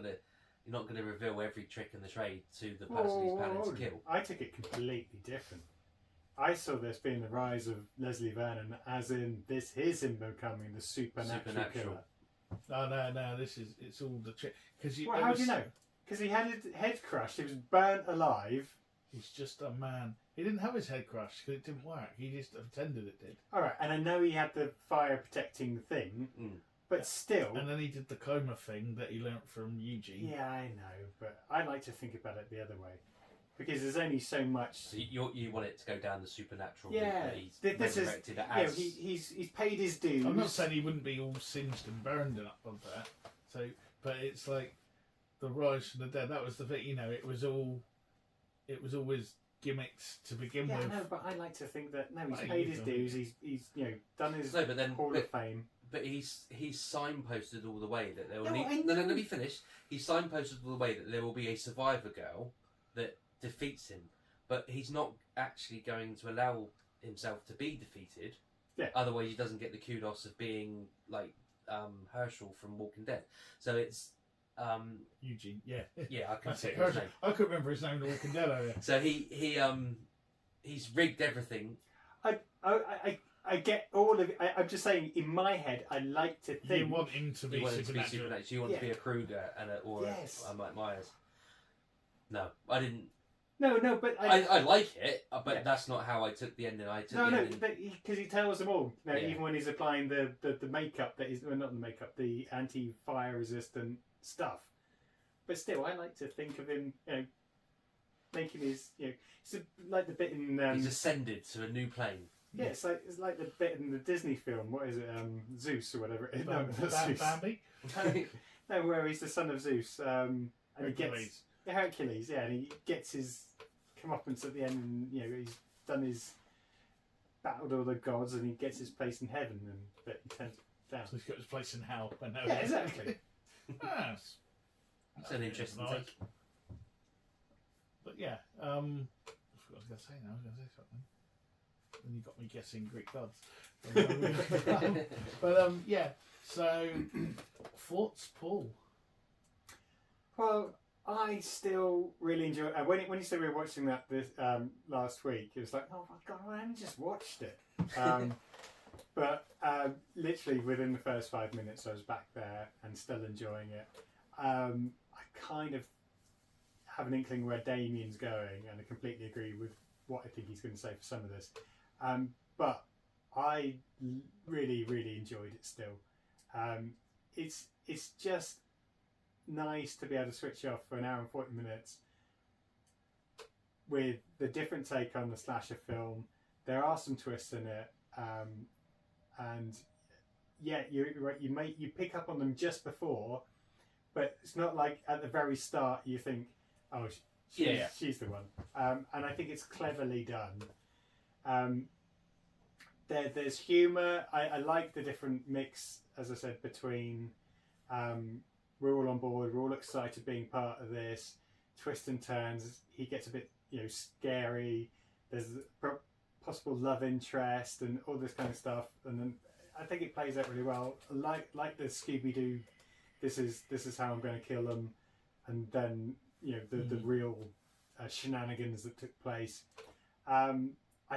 gonna reveal every trick in the trade to the person he's planning to kill. I took it completely different. I saw this being the rise of Leslie Vernon, as in this is him becoming the supernatural killer. No. It's all the trick. How do you know? Because he had his head crushed. He was burnt alive. He's just a man. He didn't have his head crushed because it didn't work. He just pretended it did. All right, and I know he had the fire protecting thing, but still. And then he did the coma thing that he learnt from Eugene. Yeah, I know, but I like to think about it the other way. Because there's only so much. So you want it to go down the supernatural route yeah, that he's this resurrected is, as. he's paid his dues. I'm not saying he wouldn't be all singed and burned and up on that. So, but it's like the rise from the dead. That was the thing. It was always gimmicks to begin with. Yeah, no, but I like to think that he's paid his dues. He's done his Hall of Fame. But he's signposted all the way that there will No, no, let me finish. He's signposted all the way that there will be a survivor girl that defeats him, but he's not actually going to allow himself to be defeated. Yeah. Otherwise, he doesn't get the kudos of being like Herschel from Walking Dead. So it's Eugene. Yeah. Yeah, I couldn't That's it. say his name. I couldn't remember his name in Walking Dead earlier. So he's rigged everything. I get all of it. I'm just saying, in my head, I like to think. You want him to be supernatural. You want to be a Krueger and a Mike Myers. No, I didn't. No, but I like it, but that's not how I took the ending. Because he tells them all. Even when he's applying the makeup that is, well, not the makeup, the anti-fire resistant stuff. But still, I like to think of him, making his, it's like the bit in. He's ascended to a new plane. Yeah, it's like the bit in the Disney film. What is it? Zeus or whatever. No, not Zeus. Bambi. No, where he's the son of Zeus. And Hercules. Hercules. Yeah, and he gets his comeuppance at the end. And, he's done his battled all the gods, and he gets his place in heaven. But he turns it down. So he's got his place in hell. Yeah, exactly. Yes. It's an interesting nice. take. But yeah, I forgot what I was going to say now. I was going to say something. Then you got me guessing Greek gods. But yeah. So thoughts, Paul? Well, I still really enjoy. When you said we were watching that this last week, it was like, oh my god, I only just watched it. But literally within the first 5 minutes, I was back there and still enjoying it. I kind of have an inkling where Damien's going, and I completely agree with what I think he's going to say for some of this. But I really, really enjoyed it still. It's just nice to be able to switch off for an hour and 40 minutes with the different take on the slasher film. There are some twists in it, and yeah, you pick up on them just before, but it's not like at the very start you think, oh, she's the one. And I think it's cleverly done. There's humour. I like the different mix, as I said, between we're all on board, we're all excited being part of this, twists and turns. He gets a bit scary. There's possible love interest and all this kind of stuff, and then I think it plays out really well. Like the Scooby-Doo, this is how I'm going to kill them, and then the real shenanigans that took place. I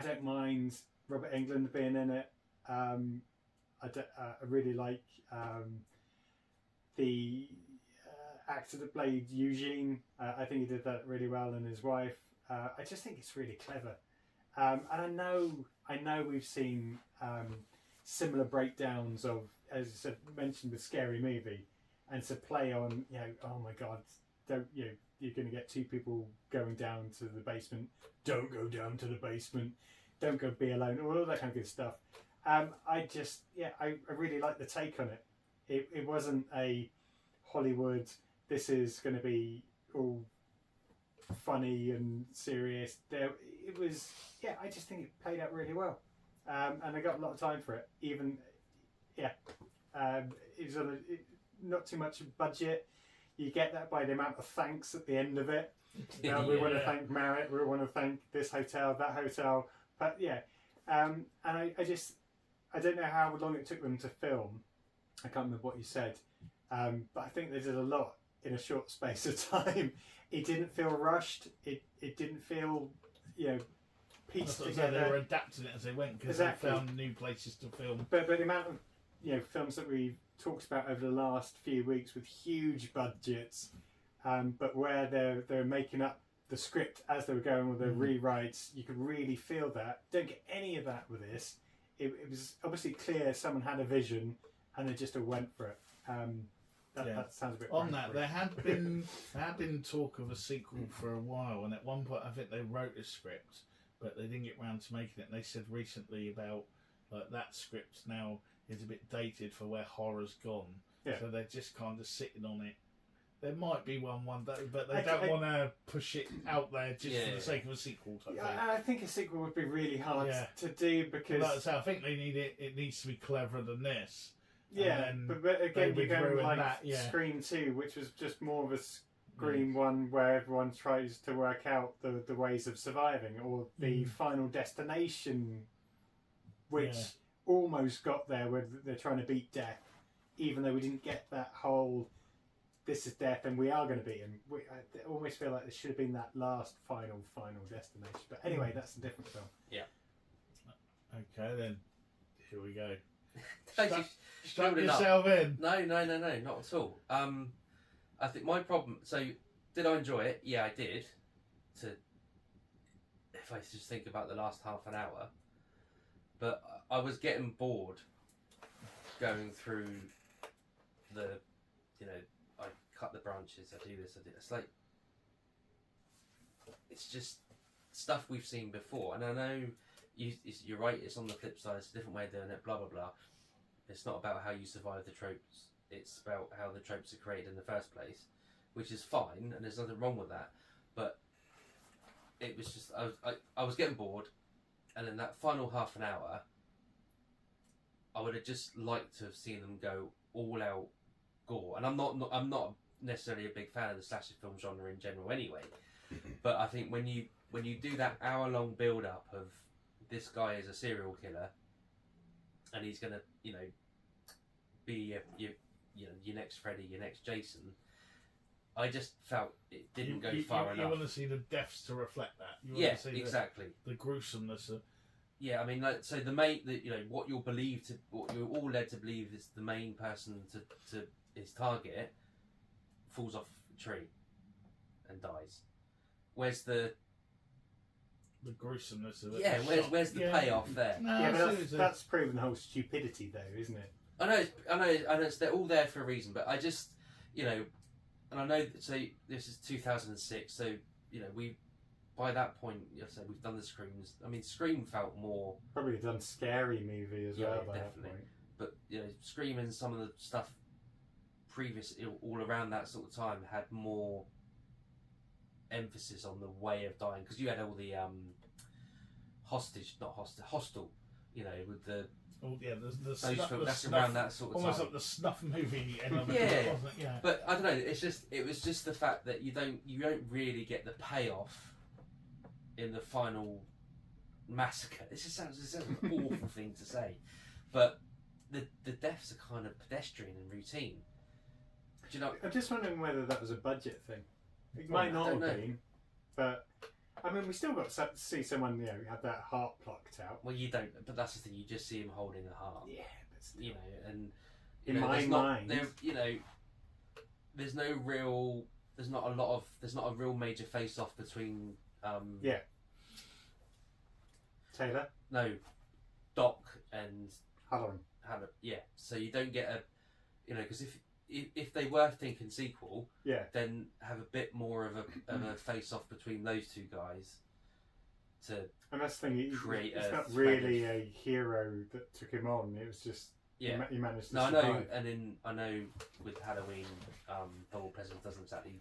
don't mind Robert Englund being in it. I really like the actor that played Eugene. I think he did that really well, and his wife. I just think it's really clever. And I know we've seen similar breakdowns of, as I said, mentioned with Scary Movie, and to play on, oh my God, don't you're going to get two people going down to the basement. Don't go down to the basement. Don't go be alone. All that kind of good stuff. I really like the take on it. It wasn't a Hollywood, this is going to be all funny and serious. It was, I just think it played out really well. And I got a lot of time for it. Even, it was on not too much budget. You get that by the amount of thanks at the end of it. We want to thank Marriott, we want to thank this hotel, that hotel. But and I don't know how long it took them to film. I can't remember what you said. But I think they did a lot in a short space of time. It didn't feel rushed. It didn't feel, pieced together. They were adapting it as they went because they found new places to film. But the amount of films that we've talked about over the last few weeks with huge budgets, but where they're making up the script as they were going with the rewrites, you could really feel that. Don't get any of that with this. It was obviously clear someone had a vision, and they just all went for it. That sounds a bit. On that, there had been talk of a sequel for a while, and at one point I think they wrote a script, but they didn't get round to making it. And they said recently about that script now is a bit dated for where horror's gone, so they're just kind of sitting on it. There might be one day, but they don't want to push it out there just for the sake of a sequel type thing. I think a sequel would be really hard to do because I think they need it. It needs to be cleverer than this. Yeah, but again, you're going like Scream 2, which was just more of a Scream 1 where everyone tries to work out the ways of surviving, or the Final Destination, which almost got there where they're trying to beat death, even though we didn't get that whole this is death and we are going to beat him. I almost feel like there should have been that last final destination. But anyway, that's a different film. Yeah. Okay then, here we go. Strap yourself in. No, not at all. I think my problem. So, did I enjoy it? Yeah, I did. If I just think about the last half an hour, but I was getting bored going through the, I cut the branches. I do this. I do. It's like it's just stuff we've seen before. And I know you're right. It's on the flip side. It's a different way of doing it. Blah blah blah. It's not about how you survive the tropes. It's about how the tropes are created in the first place, which is fine, and there's nothing wrong with that. But it was just I was getting bored, and in that final half an hour, I would have just liked to have seen them go all out gore. And I'm not necessarily a big fan of the slasher film genre in general anyway. But I think when you do that hour-long build-up of this guy is a serial killer, and he's gonna be your next Freddy, your next Jason, I just felt it didn't go far enough. You want to see the deaths to reflect that. You Yeah, want to see exactly. The gruesomeness of. Yeah, I mean, so what you're all led to believe is the main person to his target falls off a tree and dies. Where's the gruesomeness of it? Yeah, where's the payoff there? No, yeah, but that's proven the whole stupidity, though, isn't it? I know. They're all there for a reason, but I just, and I know. So this is 2006. So we, by that point, we've done the Screams. I mean, Scream felt more probably done Scary Movie as well by that point. But Scream and some of the stuff previous all around that sort of time had more emphasis on the way of dying, because you had all the hostel, with the. Oh yeah, the snuff, that's around that sort of almost time. like the snuff movie element, yeah. Wasn't it? Yeah. But I don't know. It was just the fact that you don't really get the payoff in the final massacre. This sounds an awful thing to say, but the deaths are kind of pedestrian and routine. Do you know? I'm just wondering whether that was a budget thing. It might not have been, but. I mean, we still got to see someone, have that heart plucked out. Well, you don't, but that's the thing. You just see him holding a heart. Yeah, but still. And in my mind, there's not a real major face-off between. Taylor. No, Doc and Halloran. Yeah, so you don't get because if they were thinking sequel, then have a bit more of a face-off between those two guys. And that's the thing, it's not thread really a hero that took him on. It was just he managed to survive. I know with Halloween, Donald Pleasant doesn't exactly,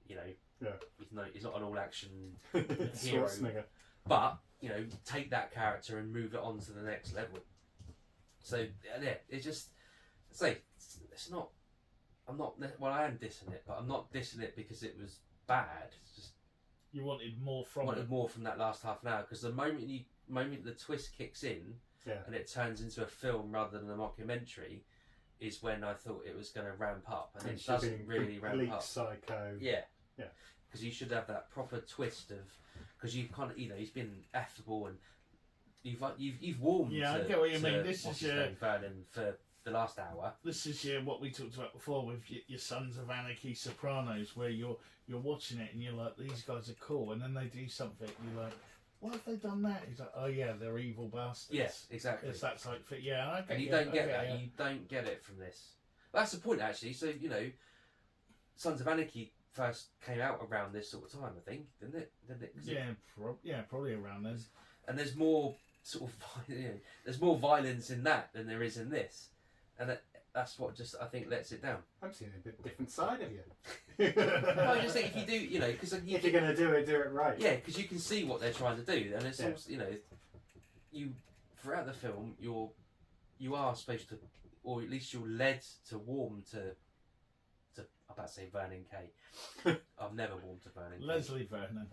he's not an all-action hero. Schwarzenegger. But take that character and move it on to the next level. So it's just it's not. I am dissing it, but I'm not dissing it because it was bad. It's just you wanted more from that last half an hour, because the moment the twist kicks in, and it turns into a film rather than a mockumentary, is when I thought it was going to ramp up, and it doesn't really ramp up. Psycho. Yeah. Because you should have that proper twist of, because you've kind of he's been affable and you've warmed. Yeah, I get what you mean. This is Vernon for the last hour. This is what we talked about before with your Sons of Anarchy, Sopranos, where you're watching it and you're like, these guys are cool, and then they do something and you're like, why have they done that? He's like, oh yeah, they're evil bastards. Yes, exactly. It's that type of yeah. And you don't get that. You don't get it from this. But that's the point, actually. So Sons of Anarchy first came out around this sort of time, I think, didn't it? Probably around then. And there's more sort of there's more violence in that than there is in this, and that's what just I think lets it down. I'm seeing a bit different side of you. No, I just think if you do, because if you're going to do it right. Yeah, because you can see what they're trying to do, and it's also, you throughout the film you are supposed to, or at least you're led to warm to I'm about to say Vernon K. I've never warmed to Vernon K.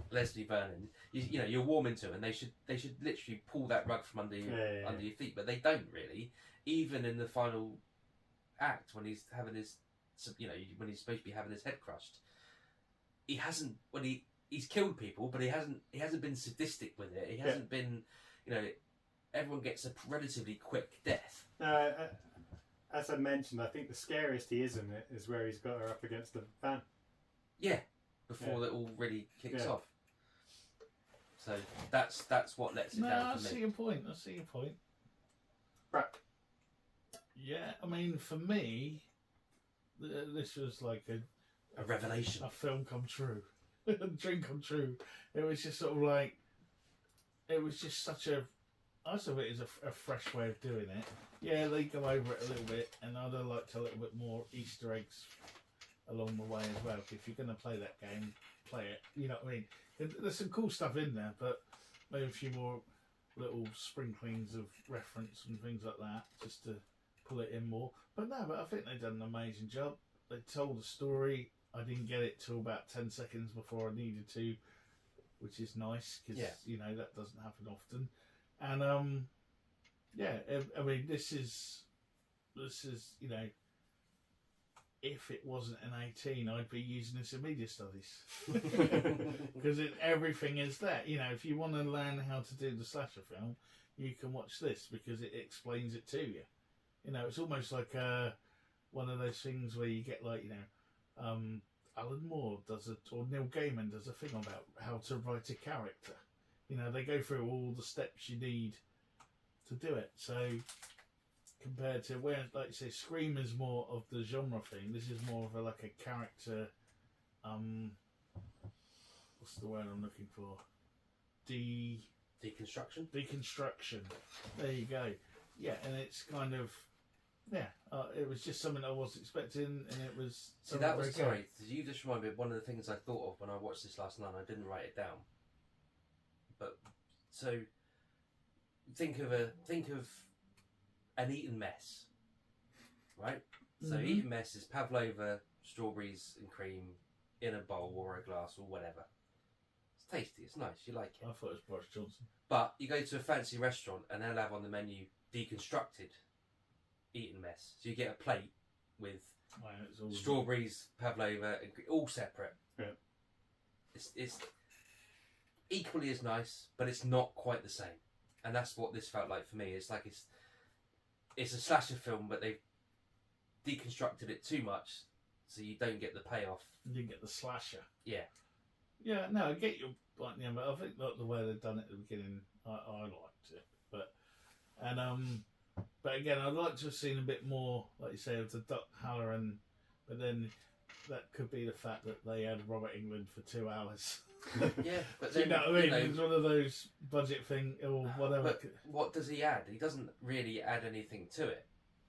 Leslie Vernon. You're warming to him, and they should literally pull that rug from under your feet, but they don't really. Even in the final act, when he's having his, when he's supposed to be having his head crushed, he hasn't. He's killed people, but he hasn't been sadistic with it. He hasn't been, everyone gets a relatively quick death. As I mentioned, I think the scariest he is in it is where he's got her up against the van. Yeah, before that all really kicks off. So that's what lets it down for me. I see your point. Right. Yeah, I mean, for me, this was like a revelation. A film come true. Dream come true. It was just sort of like, it was just such a, I saw it as a fresh way of doing it. Yeah, they go over it a little bit, and I'd have liked a little bit more Easter eggs along the way as well. If you're going to play that game, play it. You know what I mean? There's some cool stuff in there, but maybe a few more little sprinklings of reference and things like that, just to pull it in more. But no, but I think they've done an amazing job. They told the story. I didn't get it till about 10 seconds before I needed to, which is nice because you know that doesn't happen often. And yeah, I mean this is you know, if it wasn't an 18, I'd be using this in media studies because everything is there. You know, if you want to learn how to do the slasher film, you can watch this because it explains it to you. You know, it's almost like one of those things where you get like, you know, Alan Moore does it, or Neil Gaiman does a thing about how to write a character. You know, they go through all the steps you need to do it. So compared to where, like you say, Scream is more of the genre thing. This is more of a, like a character. What's the word I'm looking for? Deconstruction. Deconstruction. There you go. Yeah, and it's kind of it was just something I wasn't expecting, and it was. See, that was sorry. You just reminded me of one of the things I thought of when I watched this last night. I didn't write it down, but so think of an eaten mess, right? So eaten mess is pavlova, strawberries and cream in a bowl or a glass or whatever. It's tasty. It's nice. You like it. I thought it was Boris Johnson. But you go to a fancy restaurant and they'll have on the menu deconstructed eaten mess. So you get a plate with strawberries, pavlova, and all separate. Yeah. It's equally as nice, but it's not quite the same. And that's what this felt like for me. It's like it's a slasher film, but they've deconstructed it too much, so you don't get the payoff. You didn't get the slasher. Yeah. Yeah, no, I get your point, yeah, but I think that the way they've done it at the beginning, I liked it. But again, I'd like to have seen a bit more, like you say, of the Duck Halloran, but then that could be the fact that they had Robert Englund for 2 hours. Yeah, but then, you know what I mean? It's one of those budget thing or whatever. But what does he add? He doesn't really add anything to it.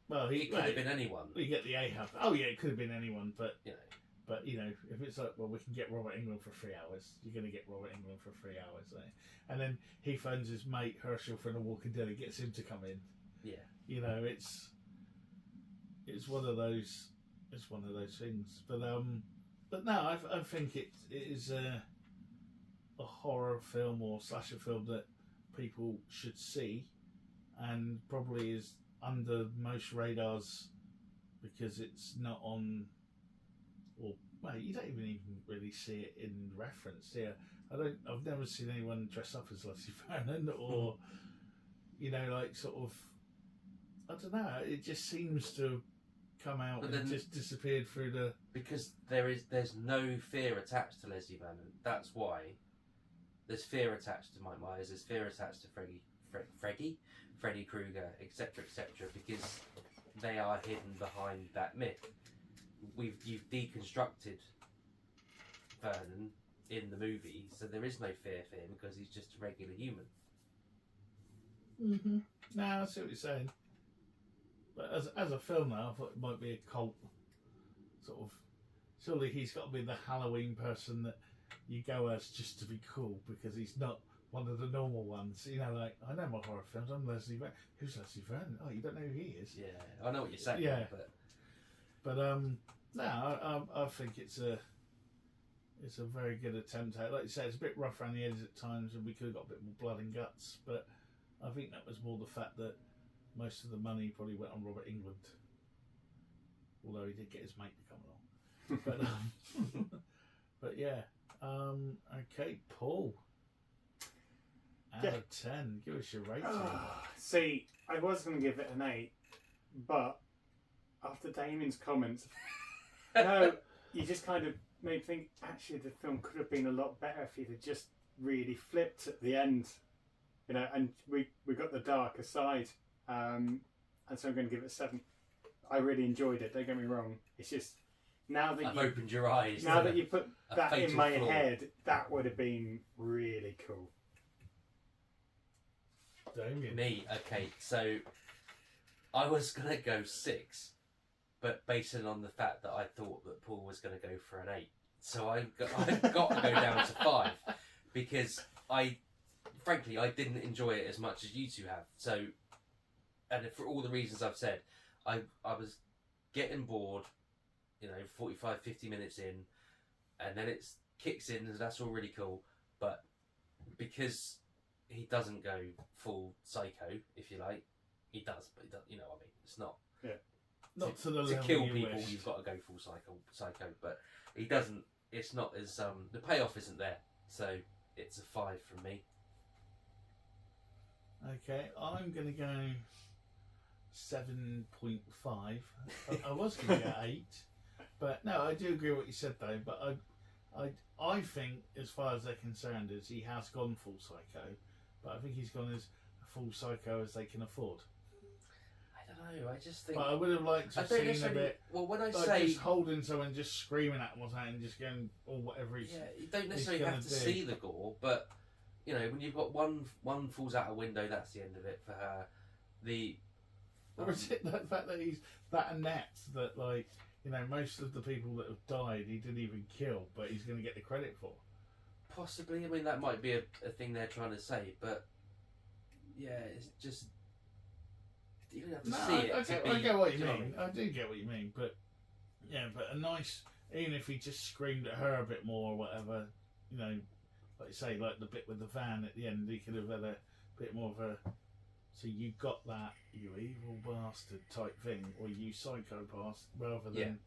Well, it could have been anyone. You get the Ahab. Oh yeah, it could have been anyone, but you know. But you know, if it's like, well, we can get Robert Englund for 3 hours, you're going to get Robert Englund for 3 hours, and then he phones his mate Herschel from The Walking Dead and gets him to come in. Yeah. You know, it's one of those things. But no, I think it is a horror film or slasher film that people should see, and probably is under most radars because it's not on. Or well, you don't even really see it in reference here. I've never seen anyone dress up as Leslie Vernon, or you know, like sort of. I don't know. It just seems to come out and just disappeared through the. Because there's no fear attached to Leslie Vernon. That's why. There's fear attached to Mike Myers. There's fear attached to Freddy Krueger, etc., because they are hidden behind that myth. You've deconstructed Vernon in the movie, so there is no fear for him because he's just a regular human. Mm-hmm. No, I see what you're saying. But as a film now, I thought it might be a cult sort of. Surely he's got to be the Halloween person that you go as just to be cool because he's not one of the normal ones. You know, like, I know my horror films. I'm Leslie Vernon. Who's Leslie Vernon? Oh, you don't know who he is? Yeah, I know what you're saying. Yeah, but no, I think it's a very good attempt at it. Like you say, it's a bit rough around the edges at times, and we could have got a bit more blood and guts. But I think that was more the fact that most of the money probably went on Robert Englund, although he did get his mate to come along. But yeah, okay, Paul. Out of 10, give us your rating. See, I was going to give it an 8, but after Damien's comments, no, you just kind of made me think, actually, the film could have been a lot better if he'd have just really flipped at the end, you know, and we got the darker side, and so I'm going to give it a 7. I really enjoyed it, don't get me wrong. It's just, Now that I've opened your eyes. Now that you put A that in fatal my flaw. head, that would have been really cool. Damien. Me, okay, so I was going to go 6, but basing on the fact that I thought that Paul was going to go for an 8. So I've got to go down to 5 because frankly, I didn't enjoy it as much as you two have. So, and for all the reasons I've said, I was getting bored, 45, 50 minutes in, and then it kicks in, and that's all really cool. But because he doesn't go full psycho, if you like, he does, but he does, you know what I mean? It's not. Yeah. Not to the to level kill you people, wished. you've got to go full psycho. But he doesn't. It's not as the payoff isn't there, so it's a 5 from me. Okay, I'm going to go 7.5. I was going to go 8, but no, I do agree with what you said though. But I think, as far as they're concerned, is he has gone full psycho, but I think he's gone as full psycho as they can afford. I don't know. I just think. But I would have liked to I have don't seen a necessarily. bit. Well, when I Like say just holding someone, just screaming at them or something, and just going or whatever he's. yeah, you don't he's necessarily gonna have to do. see the gore, but when you've got one falls out a window, that's the end of it for her. Or is it the fact that he's that inept that most of the people that have died he didn't even kill, but he's going to get the credit for? Possibly. I mean, that might be a thing they're trying to say, but yeah, it's just you don't have to see it. I get what you do know mean. I do get what you mean, but yeah, but a nice, even if he just screamed at her a bit more or whatever, like you say, like the bit with the van at the end, he could have had a bit more of a. So you got that, you evil bastard type thing, or you psychopath, rather than,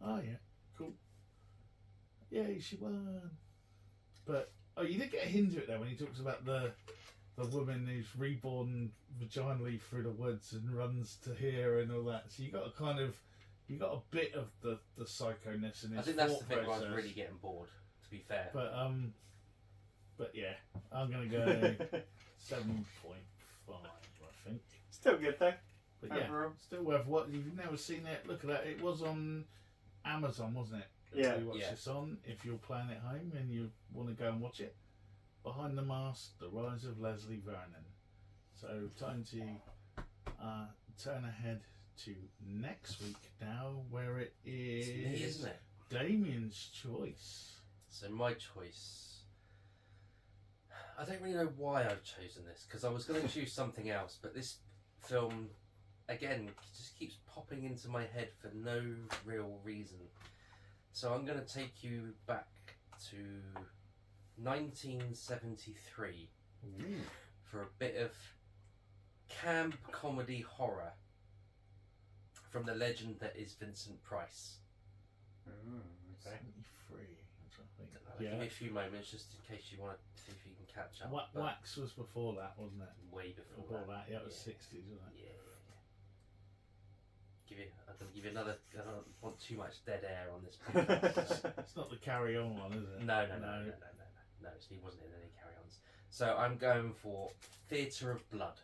oh yeah, cool, yeah, she won. But you did get a hint of it there when he talks about the woman who's reborn vaginally through the woods and runs to here and all that. So you got you got a bit of the psychoness in his I think that's the thought thing where I was process. really getting bored. To be fair, But yeah, I'm gonna go 7.5. I think. Still good though. But yeah, Overall. still worth what you've never seen it. Look at that. It was on Amazon, wasn't it? Yeah. You watch this on if you're playing at home and you want to go and watch it. Behind the Mask: The Rise of Leslie Vernon. So time to turn ahead to next week now, where it is it's me, isn't it? Damien's choice. So my choice. I don't really know why I've chosen this because I was going to choose something else, but this film, again, just keeps popping into my head for no real reason. So I'm going to take you back to 1973 for a bit of camp comedy horror from the legend that is Vincent Price. Okay. 73. I'm trying to think. I'll give you a few moments just in case you want to see if you can catch up. but Wax was before that, wasn't it? way before that. Yeah, it was 60s, wasn't it? Yeah. I'm going to give you another. I don't want too much dead air on this podcast. It's not the Carry On one, is it? No, he wasn't in any carry-ons. So I'm going for Theatre of Blood.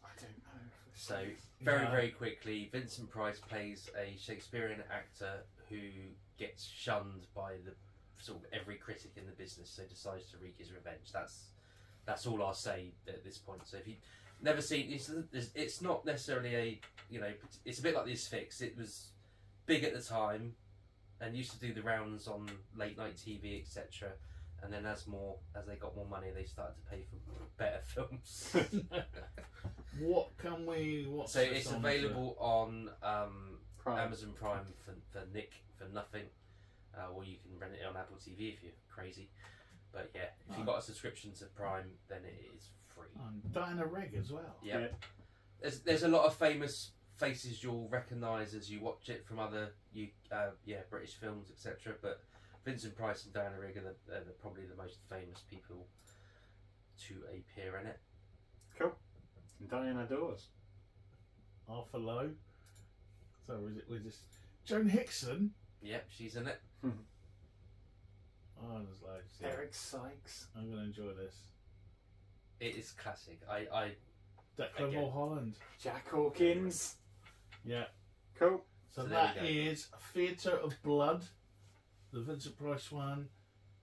I don't know. So very, Yeah. very quickly, Vincent Price plays a Shakespearean actor who gets shunned by the sort of every critic in the business, so decides to wreak his revenge. That's all I'll say at this point. So if you never seen, it's not necessarily it's a bit like The Asphyx. It was big at the time and used to do the rounds on late night TV, etc. And then as they got more money, they started to pay for better films. What can we watch? So it's available on Prime. Amazon Prime for nothing, or you can rent it on Apple TV if you're crazy. But yeah, if you've got a subscription to Prime, then it is free. Diana Regg as well. Yeah. There's a lot of famous faces you'll recognise as you watch it from other British films, etc. But Vincent Price and Diana Rigg are probably the most famous people to appear in it. Cool. And Diana Dawes. Arthur Lowe. So we're just Joan Hickson. Yep, she's in it. Oh, there's loads. Yeah. Eric Sykes. I'm gonna enjoy this. It is classic. Declan Again. Mulholland. Jack Hawkins. Yeah. Cool. So there that we go. is Theatre of Blood, the Vincent Price one,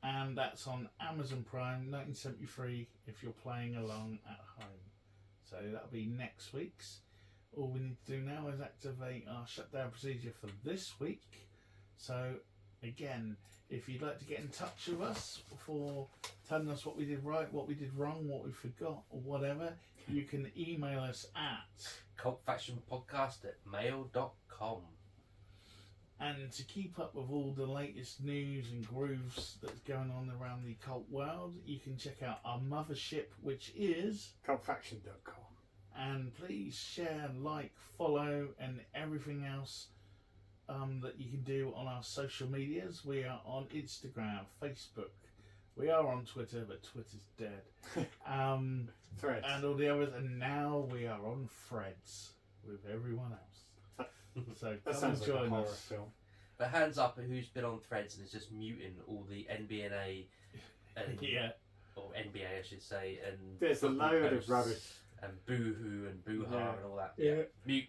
and that's on Amazon Prime, 1973, if you're playing along at home. So that'll be next week's. All we need to do now is activate our shutdown procedure for this week. So again, if you'd like to get in touch with us for telling us what we did right, what we did wrong, what we forgot, or whatever, you can email us at cultfactionpodcast@mail.com. And to keep up with all the latest news and grooves that's going on around the cult world, you can check out our mothership, which is cultfaction.com. And please share, like, follow, and everything else that you can do on our social medias. We are on Instagram, Facebook. We are on Twitter, but Twitter's dead. Threads. And all the others. And now we are on Threads with everyone else. So That come sounds and like a join horror us. film. But hands up who's been on Threads and is just muting all the NBNA and Yeah. or NBA I should say, and There's a football load posts of rubbish. and boohoo and boo-ha Yeah. and all that. Yeah. Mute.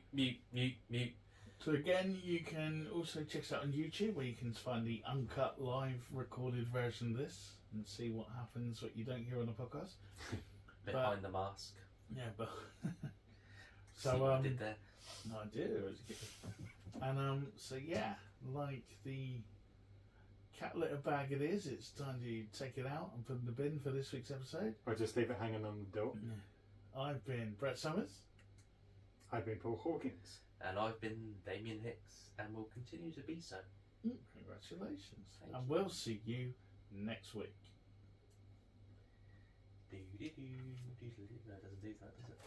So again, you can also check us out on YouTube, where you can find the uncut, live, recorded version of this and see what happens, what you don't hear on the podcast. Behind the mask. Yeah, but See what I did there. no, I do. It was good. And so yeah, like the cat litter bag it is, it's time to take it out and put it in the bin for this week's episode. Or just leave it hanging on the door. I've been Brett Summers. I've been Paul Hawkins. And I've been Damien Hicks and will continue to be so. Congratulations. Thank And you. we'll see you next week. No, it doesn't do that, does it?